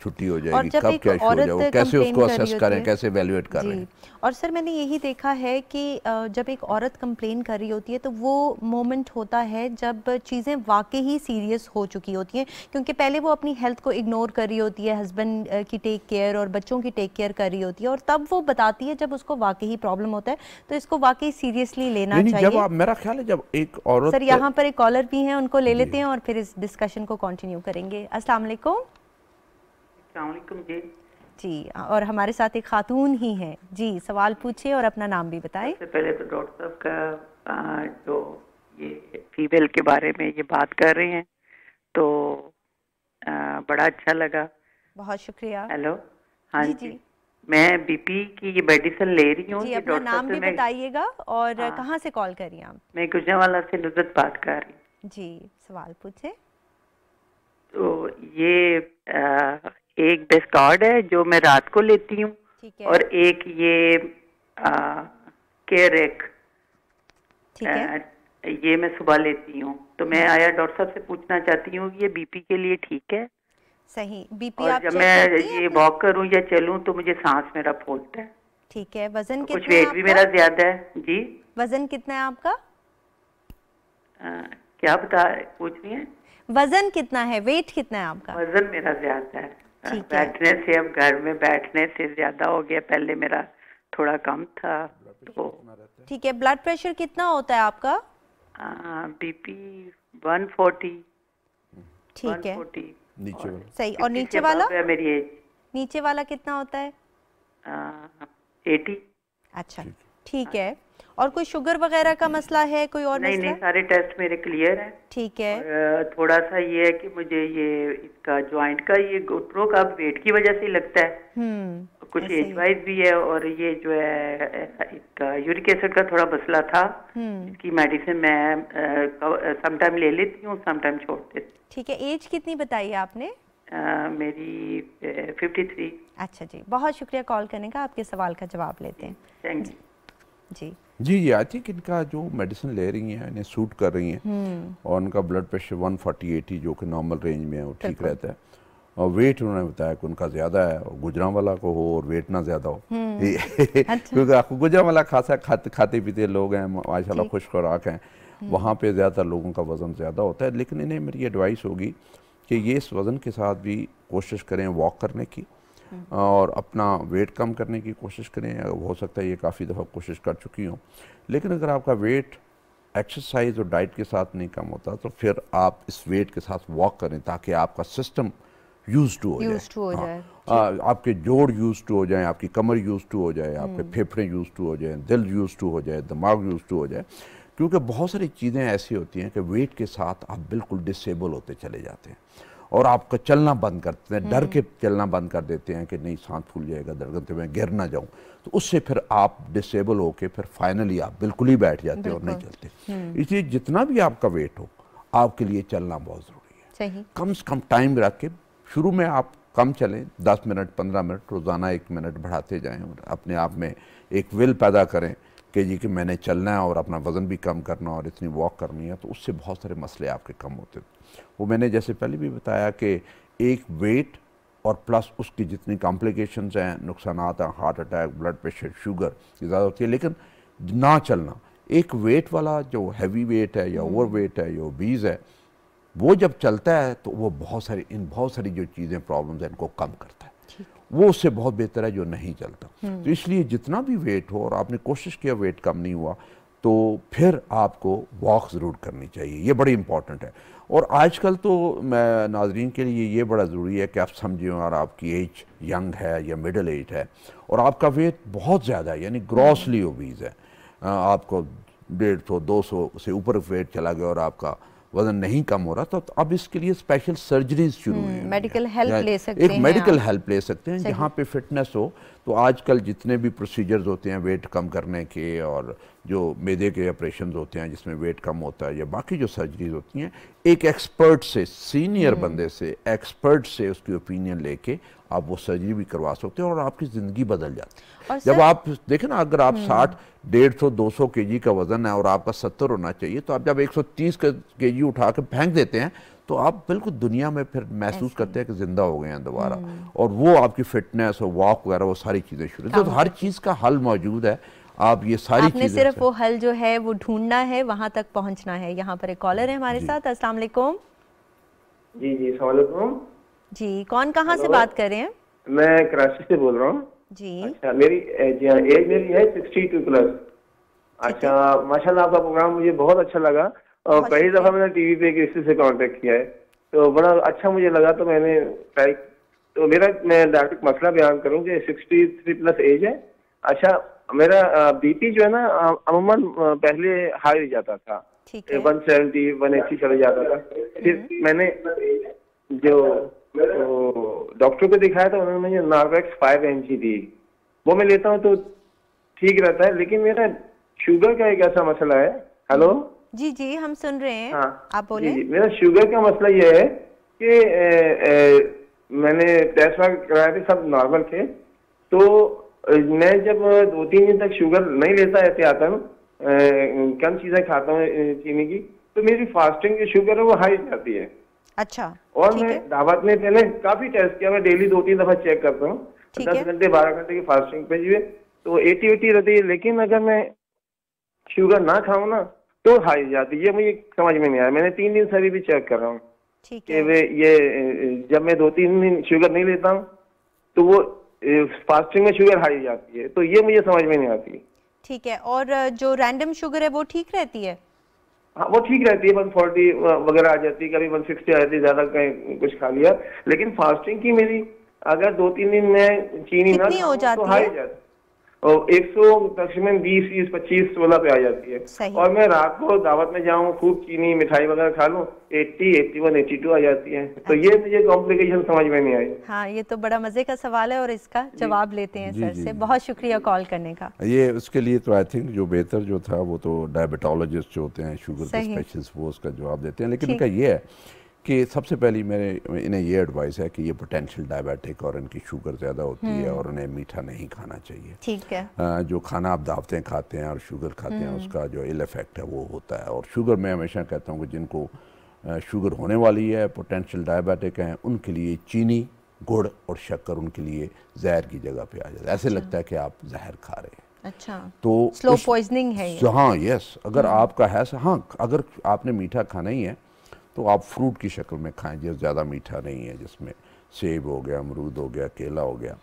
छुट्टी हो जाएगी, कब क्या हो जाएगा, कैसे उसको असेस करें, कैसे वैल्यूएट कर रहे हैं। और सर मैंने यही देखा है कि जब एक औरत कंप्लेन कर रही होती है तो वो मोमेंट होता है जब चीज़ें वाकई ही सीरियस हो चुकी होती हैं, क्योंकि पहले वो अपनी हेल्थ को इग्नोर कर रही होती है, हस्बैंड की टेक केयर और बच्चों की टेक केयर कर रही होती है, और तब वो बताती है जब उसको वाकई ही प्रॉब्लम होता है। तो इसको वाकई सीरियसली लेना चाहिए। जब आप, मेरा ख्याल है जब एक औरत, सर यहाँ पर एक कॉलर भी हैं, उनको ले लेते हैं और फिर इस डिस्कशन को कंटिन्यू करेंगे। अस्सलाम वालेकुम। जी जी, और हमारे साथ एक खातून ही हैं जी, सवाल पूछिए और अपना नाम भी बताएं। सबसे पहले तो डॉक्टर साहब का जो ये फीमेल के बारे में ये बात कर रहे हैं तो बड़ा अच्छा लगा, बहुत शुक्रिया। हेलो, हाँ जी, मैं बीपी की ये मेडिसिन ले रही हूँ। जी, अपना नाम भी बताइएगा और कहाँ से कॉल करिए आप? मैं गुजरांवाला से नुसरत बात कर रही हूँ। जी, सवाल पूछे। तो ये एक बेस्कॉर्ड है जो मैं रात को लेती हूँ, और एक ये केरेक, ठीक है, ये मैं सुबह लेती हूँ। तो मैं आया डॉक्टर साहब से पूछना चाहती हूँ ये बीपी के लिए ठीक है? सही, बीपी और आप जब मैं ये वॉक करूँ या चलूँ तो मुझे सांस मेरा फूलता है। ठीक है, वजन तो कितना कुछ वेट भी मेरा ज्यादा है जी। वजन कितना है आपका? क्या पूछ रही हैं? वजन कितना है, वेट कितना है आपका? वजन मेरा ज्यादा है, बैठने से, अब घर में बैठने से ज्यादा हो गया, पहले मेरा थोड़ा कम था। तो ठीक है, ब्लड प्रेशर कितना होता है आपका? बीपी 140। ठीक है, नीचे वाला सही। और नीचे वाला? मेरी एज नीचे वाला कितना होता है? 80। अच्छा, ठीक है। और कोई शुगर वगैरह का मसला है, कोई और नहीं? मसला? नहीं, सारे टेस्ट मेरे क्लियर हैं। ठीक है। और थोड़ा सा ये है कि मुझे ये इसका जॉइंट का ये घुटनों का वेट की वजह से लगता है, कुछ एज वाइज भी है, और ये जो है इसका यूरिक एसिड का थोड़ा मसला था, इसकी मेडिसिन मैं समटाइम ले लेती हूँ, समटाइम छोड़ देती हूँ। ठीक है, एज कितनी बताई आपने? मेरी 53। अच्छा जी, बहुत शुक्रिया कॉल करने का। आपके सवाल का जवाब लेते हैं। थैंक यू जी। जी, आई थिंक इनका जो मेडिसिन ले रही हैं इन्हें सूट कर रही हैं, और उनका ब्लड प्रेशर 140/80 जो कि नॉर्मल रेंज में है वो ठीक रहता है, और वेट उन्होंने बताया कि उनका ज़्यादा है, और गुजरांवाला को हो और वेट ना ज़्यादा हो, क्योंकि गुजरांवाला खासा खाते पीते लोग हैं माशाल्लाह, खुश खुराक हैं, वहाँ पे ज़्यादातर लोगों का वज़न ज़्यादा होता है। लेकिन इन्हें मेरी एडवाइस होगी कि ये इस वज़न के साथ भी कोशिश करें वॉक करने की और अपना वेट कम करने की कोशिश करें। हो सकता है ये काफ़ी दफ़ा कोशिश कर चुकी हूँ, लेकिन अगर आपका वेट एक्सरसाइज और डाइट के साथ नहीं कम होता तो फिर आप इस वेट के साथ वॉक करें ताकि आपका सिस्टम यूज टू हो जाए। आपके जोड़ यूज टू हो जाए, आपकी कमर यूज टू हो जाए, आपके फेफड़े यूज टू हो जाए, दिल यूज टू हो जाए, दिमाग यूज टू हो जाए। क्योंकि बहुत सारी चीज़ें ऐसी होती हैं कि वेट के साथ आप बिल्कुल डिसेबल होते चले जाते हैं और आपका चलना बंद करते हैं, डर के चलना बंद कर देते हैं कि नहीं सांस फूल जाएगा, दरगते मैं गिर ना जाऊं, तो उससे फिर आप डिसेबल होके फिर फाइनली आप बिल्कुल ही बैठ जाते हैं और नहीं चलते। इसलिए जितना भी आपका वेट हो, आपके लिए चलना बहुत ज़रूरी है। कम से कम टाइम रख के शुरू में आप कम चलें, 10 मिनट 15 मिनट रोज़ाना 1 मिनट बढ़ाते जाएं और अपने आप में एक विल पैदा करें कि जी कि मैंने चलना है और अपना वज़न भी कम करना और इतनी वॉक करनी है, तो उससे बहुत सारे मसले आपके कम होते हैं। वो मैंने जैसे पहले भी बताया कि एक वेट और प्लस उसकी जितनी कॉम्प्लिकेशंस हैं, नुकसानात हैं, heart attack, blood pressure, sugar की ज़्यादा होती है। लेकिन ना चलना, एक वेट वाला जो हैवी वेट है या ओवर वेट है या ओबीज़ है, वो जब चलता है तो वो बहुत सारी जो चीज़ें प्रॉब्लम्स हैं इनको कम करता है। वो उससे बहुत बेहतर है जो नहीं चलता। तो इसलिए जितना भी वेट हो और आपने कोशिश किया वेट कम नहीं हुआ तो फिर आपको वॉक ज़रूर करनी चाहिए, ये बड़ी इंपॉर्टेंट है। और आजकल तो मैं नाजरीन के लिए ये बड़ा ज़रूरी है कि आप समझें और आपकी एज यंग है या मिडल एज है और आपका वेट बहुत ज़्यादा है, यानी ग्रॉसली ओबीज़ है, आपको 150 200 से ऊपर वेट चला गया और आपका वजन नहीं कम हो रहा, तो अब इसके लिए स्पेशल सर्जरीज शुरू हुई हैं। मेडिकल हेल्प ले सकते हैं, एक मेडिकल हेल्प ले सकते हैं जहाँ पे फिटनेस हो। तो आजकल जितने भी प्रोसीजर्स होते हैं वेट कम करने के और जो मैदे के ऑपरेशन होते हैं जिसमें वेट कम होता है या बाकी जो सर्जरीज होती हैं, एक एक्सपर्ट से, सीनियर बंदे से, एक्सपर्ट से उसकी ओपिनियन लेके आप वो सर्जरी भी करवा सकते हैं और आपकी ज़िंदगी बदल जाती है। जब आप देखें ना, अगर आप 60 150 200 kg का वजन है और आपका 70 होना चाहिए, तो आप जब 130 kg उठा के फेंक देते हैं तो आप बिल्कुल दुनिया में फिर महसूस करते हैं कि जिंदा हो गए हैं दोबारा। और वो आपकी फिटनेस और वॉक वगैरह वो सारी चीज़ें शुरू, तो हर चीज़ का हल मौजूद है। आप ये सारी चीजें सिर्फ वो हल जो है वो ढूंढना है, वहां तक पहुंचना है। यहाँ पर एक कॉलर है हमारे साथ। अस्सलाम वालेकुम। जी जी अस्सलाम वालेकुम जी, कौन कहाँ से बात कर रहे हैं? मैं कराची से बोल रहा हूँ जी। अच्छा, मेरी एज मेरी है 62 प्लस। अच्छा, माशाल्लाह आपका प्रोग्राम मुझे बहुत अच्छा लगा और पहली दफा मैंने टीवी पे किसी से कांटेक्ट किया है तो बड़ा अच्छा मुझे लगा, तो मैंने ट्राई। तो मैं डॉक्टर मसला बयान करूँ कि 63 प्लस एज है। अच्छा, मेरा बीपी जो है ना अमूमन पहले हाई जाता था, 170 180 चले जाता था। फिर मैंने जो डॉक्टर को दिखाया था, उन्होंने मुझे नार्वेक्स 5 mg दी, वो मैं लेता हूँ तो ठीक रहता है। लेकिन मेरा शुगर का एक ऐसा मसला है। हेलो जी जी, हम सुन रहे हैं। हाँ, आप बोले। मेरा शुगर का मसला ये है कि मैंने टेस्ट कराए थे, सब नॉर्मल थे। तो मैं जब 2-3 दिन तक शुगर नहीं लेता एहतियातन, कम चीजें खाता हूँ चीनी की, तो मेरी फास्टिंग की शुगर है वो हाई जाती है। अच्छा। और मैं दावत में पहले काफी टेस्ट किया, मैं डेली 2-3 दफा चेक करता हूँ, 10 घंटे 12 घंटे की फास्टिंग पे जी तो 80 रहती है। लेकिन अगर मैं शुगर ना खाऊं ना तो हाई जाती है। ये मुझे समझ में नहीं आया। मैंने 3 दिन से अभी भी चेक कर रहा हूँ कि वे ये जब मैं 2-3 दिन शुगर नहीं लेता हूँ तो वो फास्टिंग में शुगर हाई जाती है। तो ये मुझे समझ में नहीं आती। ठीक है। और जो रैंडम शुगर है वो ठीक रहती है? हाँ, वो ठीक रहती है, 140 वगैरह आ जाती है, कभी 160 आ जाती है, ज्यादा कहीं कुछ खा लिया। लेकिन फास्टिंग की मेरी अगर 2-3 दिन में चीनी ना खाऊं तो हाई जाती है और 100 तकरीबन 20 25 16 पे आ जाती है। और मैं रात को दावत में जाऊं, खूब चीनी मिठाई वगैरह खा लूं, 80 81 82 आ जाती है। तो ये मुझे कॉम्प्लिकेशन समझ में नहीं आई। हाँ, ये तो बड़ा मजे का सवाल है और इसका जवाब लेते हैं सर से। बहुत शुक्रिया कॉल करने का। ये उसके लिए तो आई थिंक जो बेहतर जो था वो तो डायबिटोलॉजिस्ट जो होते हैं, शुगर के स्पेशलिस्ट, वो उसका जवाब देते हैं। लेकिन इनका ये है कि सबसे पहली मेरे इन्हें ये एडवाइस है कि ये पोटेंशियल डायबिटिक और इनकी शुगर ज़्यादा होती है और उन्हें मीठा नहीं खाना चाहिए। ठीक है। जो खाना आप दावतें खाते हैं और शुगर खाते हैं उसका जो इल इफेक्ट है वो होता है। और शुगर मैं हमेशा कहता हूँ कि जिनको शुगर होने वाली है, पोटेंशियल डायबिटिक हैं, उनके लिए चीनी गुड़ और शक्कर उनके लिए जहर की जगह पे आ जाता है, ऐसे लगता है कि आप जहर खा रहे हैं। अच्छा, तो स्लो पॉइजनिंग है ये। हाँ, यस, अगर आपका है, हाँ, अगर आपने मीठा खाना ही है तो आप फ्रूट की शक्ल में खाएं, जो ज़्यादा मीठा नहीं है, जिसमें सेब हो गया, अमरूद हो गया, केला हो गया,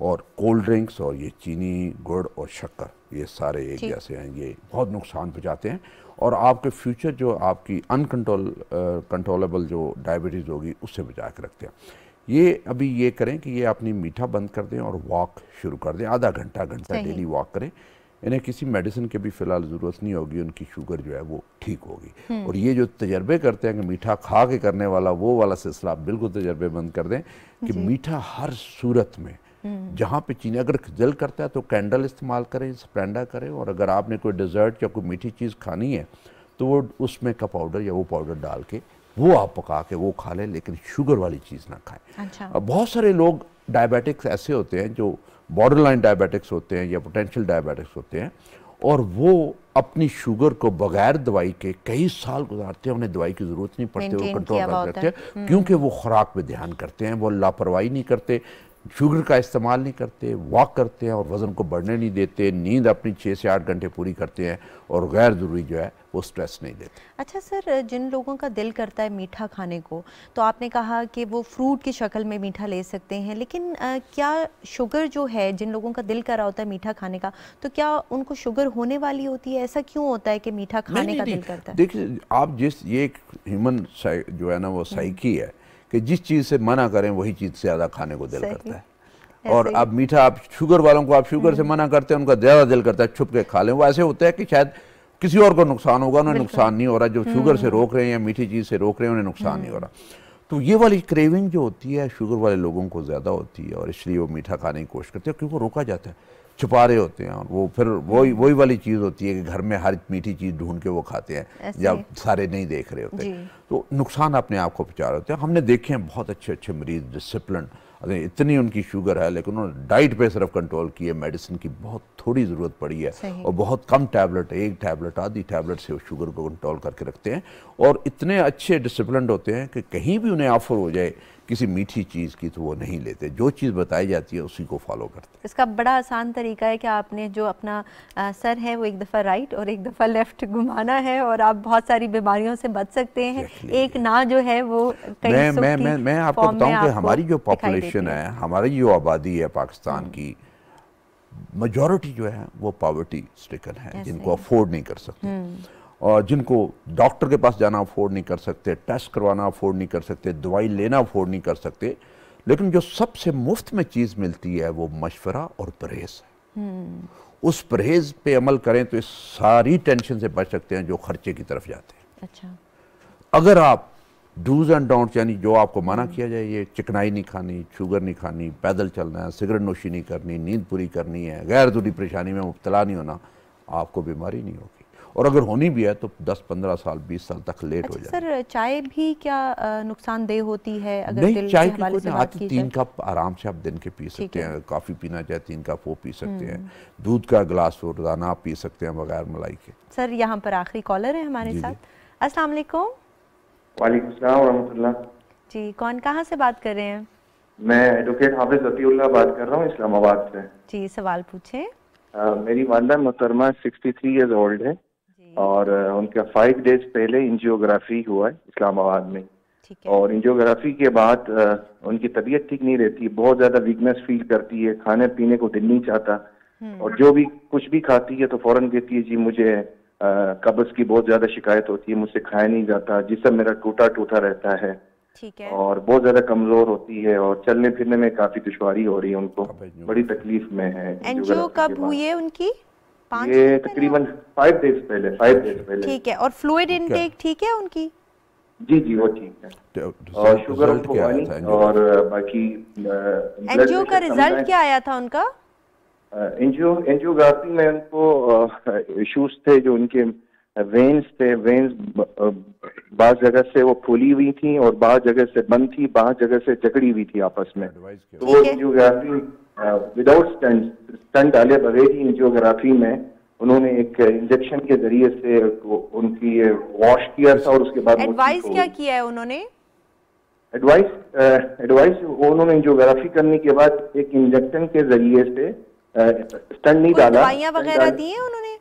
और कोल्ड ड्रिंक्स और ये चीनी, गुड़ और शक्कर, ये सारे एक जैसे हैं, ये बहुत नुकसान पहुँचाते हैं और आपके फ्यूचर जो आपकी कंट्रोलेबल जो डायबिटीज़ होगी उससे बचा के रखते हैं। ये अभी ये करें कि ये अपनी मीठा बंद कर दें और वॉक शुरू कर दें, आधा घंटा डेली वॉक करें। इन्हें किसी मेडिसिन की भी फ़िलहाल ज़रूरत नहीं होगी, उनकी शुगर जो है वो ठीक होगी। और ये जो तजर्बे करते हैं कि मीठा खा के करने वाला, वो वाला सिलसिला आप बिल्कुल तजर्बे बंद कर दें कि मीठा हर सूरत में, जहाँ पे चीनी, अगर दिल करता है तो कैंडल इस्तेमाल करें, स्प्लेंडा करें, और अगर आपने कोई डिज़र्ट या कोई मीठी चीज़ खानी है तो वो उसमें का पाउडर या वो पाउडर डाल के वो आप पका के वो खा लें, लेकिन शुगर वाली चीज़ ना खाएं। अच्छा। बहुत सारे लोग डायबिटिक्स ऐसे होते हैं जो बॉर्डर लाइन डायबिटिक्स होते हैं या पोटेंशियल डायबिटिक्स होते हैं, और वो अपनी शुगर को बगैर दवाई के कई साल गुजारते हैं, उन्हें दवाई की ज़रूरत नहीं पड़ती, वो कंट्रोल कर लेते हैं क्योंकि वो खुराक पे ध्यान करते हैं, वो लापरवाही नहीं करते, शुगर का इस्तेमाल नहीं करते, वॉक करते हैं और वज़न को बढ़ने नहीं देते, नींद अपनी 6 से 8 घंटे पूरी करते हैं और गैर ज़रूरी जो है वो स्ट्रेस नहीं लेते। अच्छा सर, जिन लोगों का दिल करता है मीठा खाने को, तो आपने कहा कि वो फ्रूट की शक्ल में मीठा ले सकते हैं, लेकिन क्या शुगर जो है, जिन लोगों का दिल कर रहा होता है मीठा खाने का, तो क्या उनको शुगर होने वाली होती है? ऐसा क्यों होता है कि मीठा खाने का दिल करता है? देखिए, आप ये एक ह्यूमन जो है ना वो साइकी है कि जिस चीज़ से मना करें वही चीज़ से ज़्यादा खाने को दिल करता है। और अब मीठा, आप शुगर वालों को आप शुगर से मना करते हैं, उनका ज़्यादा दिल करता है छुप के खा लें। वो ऐसे होता है कि शायद किसी और को नुकसान होगा, उन्हें नुकसान नहीं हो रहा, जो शुगर से रोक रहे हैं या मीठी चीज़ से रोक रहे हैं उन्हें नुकसान नहीं हो रहा। तो ये वाली क्रेविंग जो होती है शुगर वाले लोगों को ज़्यादा होती है और इसलिए वो मीठा खाने की कोशिश करते हैं, क्योंकि वो रोका जाता है, छुपा रहे होते हैं, और वो फिर वही वाली चीज़ होती है कि घर में हर मीठी चीज़ ढूंढ के वो खाते हैं जब सारे नहीं देख रहे होते, तो नुकसान अपने आप को पहुँचा रहे होते हैं। हमने देखे हैं बहुत अच्छे अच्छे मरीज डिसिप्लिन, अरे इतनी उनकी शुगर है लेकिन उन्होंने डाइट पे सिर्फ कंट्रोल की है, मेडिसिन की बहुत थोड़ी ज़रूरत पड़ी है और बहुत कम टैबलेट, एक टैबलेट आधी टैबलेट से वो शुगर को कंट्रोल करके रखते हैं, और इतने अच्छे डिसिप्लिन होते हैं कि कहीं भी उन्हें ऑफर हो जाए किसी मीठी चीज़ की तो वो नहीं लेते, जो चीज़ बताई जाती है उसी को फॉलो करते हैं। इसका बड़ा आसान तरीका है कि आपने जो अपना सर है वो एक दफ़ा राइट और एक दफ़ा लेफ्ट घुमाना है और आप बहुत सारी बीमारियों से बच सकते हैं। एक ना जो है वो मैं आपको बताऊं कि हमारी जो पॉपुलेशन है, हमारी जो आबादी है पाकिस्तान की, मेजॉरिटी जो है वो पॉवर्टी स्ट्रिकन है, जिनको अफोर्ड नहीं कर सकते और जिनको डॉक्टर के पास जाना अफोर्ड नहीं कर सकते, टेस्ट करवाना अफोर्ड नहीं कर सकते, दवाई लेना अफोर्ड नहीं कर सकते, लेकिन जो सबसे मुफ्त में चीज़ मिलती है वो मशवरा और परहेज़ है। उस परहेज़ पे अमल करें तो इस सारी टेंशन से बच सकते हैं जो खर्चे की तरफ जाते हैं। अच्छा, अगर आप डूज एंड डोंट्स, यानी जो आपको मना किया जाए, ये चिकनाई नहीं खानी, शुगर नहीं खानी, पैदल चलना है, सिगरेट नोशी नहीं करनी, नींद पूरी करनी है, गैर ज़रूरी परेशानी में मुब्तला नहीं होना, आपको बीमारी नहीं होगी, और अगर होनी भी है तो 10-15 साल 20 साल तक लेट हो जाए। सर, चाय भी क्या नुकसानदेह होती है? अगर नहीं, चाय की कोई नहीं आती, 3 कप आराम से आप दिन के पी सकते हैं, कॉफ़ी पीना चाहे 3 कप वो पी सकते हैं, दूध का गिलास रोजाना आप पी सकते हैं बगैर मलाई के। सर, यहाँ पर आखिरी कॉलर है हमारे साथ। अस्सलाम वालेकुम। वालेकुम सलाम व रहमतुल्लाह। जी, कौन कहाँ से बात कर रहे हैं? मैं एडवोकेट हाफिज अतीउल्लाह बात कर रहा हूँ इस्लामाबाद से। जी, सवाल पूछें। मेरी वालिदा मोहतरमा 63 ईयर्स ओल्ड है और उनका 5 डेज पहले एंजियोग्राफी हुआ है इस्लामाबाद में, और एंजियोग्राफी के बाद उनकी तबीयत ठीक नहीं रहती, बहुत ज्यादा वीकनेस फील करती है, खाने पीने को दिल नहीं चाहता, और जो भी कुछ भी खाती है तो फौरन कहती है जी मुझे कब्ज की बहुत ज्यादा शिकायत होती है, मुझसे खाया नहीं जाता, जिसम मेरा टूटा टूटा रहता है, और बहुत ज्यादा कमजोर होती है और चलने फिरने में काफी दुश्वारी हो रही है, उनको बड़ी तकलीफ में है। एंजियो कब हुई है उनकी? ये तकरीबन 5 डेज पहले। ठीक है, और फ्लूइड इनटेक ठीक है उनकी? जी जी वो ठीक है, और शुगर उनको और बाकी एंजियो का रिजल्ट क्या आया था उनका? एंजियोग्राफी में उनको इश्यूज थे, जो उनके वेन्स थे, वेन्स बाज़ जगह से वो फूली हुई थी और बाज़ जगह से बंद थी, बाज़ जगह से जकड़ी हुई थी आपस में, तो वो एंजियोग्राफी विदाउट स्टंट डाले बगैर ही एंजियोग्राफी में उन्होंने एक इंजेक्शन के जरिए से उनकी वॉश किया था, और उसके बाद एडवाइस क्या किया है उन्होंने? एडवाइस उन्होंने एंजियोग्राफी करने के बाद एक इंजेक्शन के जरिए से स्टंट नहीं डाला। दवाइयाँ वगैरह दी हैं उन्होंने?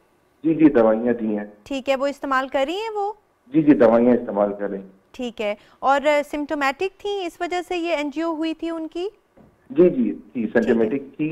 जी दवाइयाँ दी हैं। ठीक है, वो इस्तेमाल कर रही हैं वो? जी दवाइयाँ इस्तेमाल कर रही। ठीक है, और सिम्टोमेटिक थी इस वजह से ये एंजियो हुई थी उनकी? जी थी, सिम्टोमेटिक थी।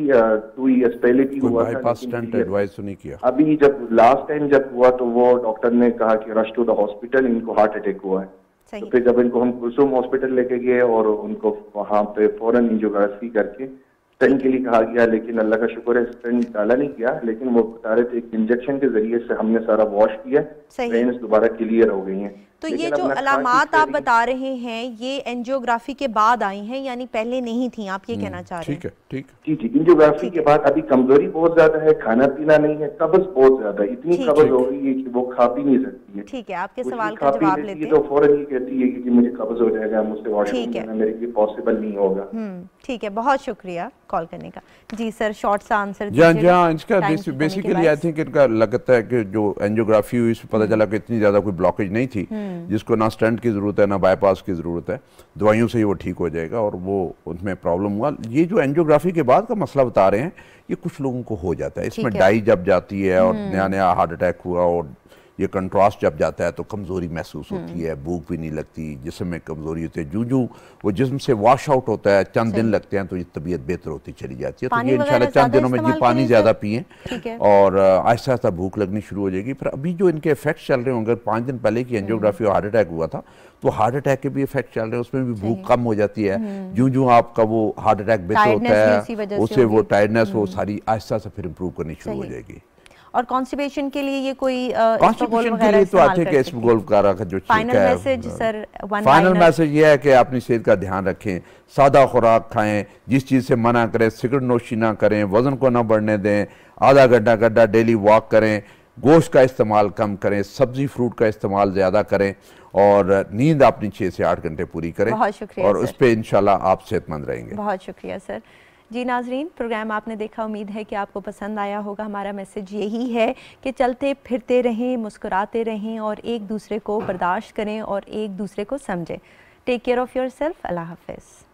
2 इयर्स पहले भी हुआ था, बाईपास स्टंट एडवाइस तो नहीं किया। अभी जब लास्ट टाइम जब हुआ तो वो डॉक्टर ने कहा कि रश टू द हॉस्पिटल, इनको हार्ट अटैक हुआ है। तो फिर जब इनको हम कुलसुम हॉस्पिटल लेके गए और उनको वहाँ पे फौरन एंजियोग्राफी करके स्टंट के लिए कहा गया, लेकिन अल्लाह का शुक्र है स्टंट डाला नहीं किया, लेकिन वो बता रहे थे एक इंजेक्शन के जरिए से हमने सारा वॉश किया, वेन्स दोबारा क्लियर हो गई हैं। तो ये जो अलामात आप बता रहे हैं ये एंजियोग्राफी के बाद आई हैं, यानी पहले नहीं थी, आप ये कहना चाह रहे हैं? ठीक। जी एंजियोग्राफी के बाद अभी कमजोरी बहुत ज्यादा है, खाना पीना नहीं है, कब्ज बहुत ज्यादा, इतनी कब्ज हो गई है कि वो खा भी नहीं सकती है। ठीक है, आपके सवाल का जवाब लेते हैं। तो फौरन ये कहती है कि मुझे कब्ज हो जाएगा, मुझसे वॉशरूम जाना मेरे लिए पॉसिबल नहीं होगा। ठीक है, बहुत शुक्रिया कॉल करने का। जी सर, शॉर्ट सा आंसर दीजिए। इसका बेसिकली आई थिंक इनका लगता है कि जो एंजियोग्राफी हुई इसमें पता चला कि इतनी ज्यादा कोई ब्लॉकेज नहीं थी, जिसको ना स्टंट की जरूरत है ना बाईपास की जरूरत है, दवाइयों से ही वो ठीक हो जाएगा और वो उसमें प्रॉब्लम हुआ। ये जो एंजियोग्राफी के बाद का मसला बता रहे हैं ये कुछ लोगों को हो जाता है, इसमें डाई जब जाती है और नया हार्ट अटैक हुआ और ये कंट्रास्ट जब जाता है तो कमज़ोरी महसूस होती है, भूख भी नहीं लगती, जिस्म में कमज़ोरी होती है, जूं वो जिस्म से वॉश आउट होता है, चंद दिन लगते हैं तो ये तबीयत बेहतर होती चली जाती है। तो ये इंशाल्लाह चंद दिनों में जी पानी ज़्यादा पिएं और आहिस्ता आहिस्ता भूख लगनी शुरू हो जाएगी। फिर अभी जो इनके इफेक्ट चल रहे होंगे, 5 दिन पहले की एंजियोग्राफी और हार्ट अटैक हुआ था तो हार्ट अटैक के भी इफेक्ट चल रहे हैं, उसमें भी भूख कम हो जाती है, जूं आपका वो हार्ट अटैक बेहतर होता है उससे वो टायर्डनेस वो सारी आहिस्ता से फिर इम्प्रूव करनी शुरू हो जाएगी। और कॉन्स्टिपेशन के लिए ये कोई कॉन्स्टिपेशन के लिए तो आते हैं कि इसबगोल वगैरह का जो फाइनल मैसेज ये है कि अपनी सेहत का ध्यान रखें, सादा खुराक खाएं, जिस चीज़ से मना करें, सिगरेट नोशी ना करें, वजन को ना बढ़ने दें, आधा घंटा डेली वॉक करें, गोश्त का इस्तेमाल कम करें, सब्जी फ्रूट का इस्तेमाल ज़्यादा करें और नींद अपनी 6 से 8 घंटे पूरी करें और उस पर इंशाल्लाह आप सेहतमंद रहेंगे। बहुत शुक्रिया सर। जी नाजरीन, प्रोग्राम आपने देखा, उम्मीद है कि आपको पसंद आया होगा। हमारा मैसेज यही है कि चलते फिरते रहें, मुस्कुराते रहें और एक दूसरे को बर्दाश्त करें और एक दूसरे को समझें। Take care of yourself. Allah हाफ़िज़।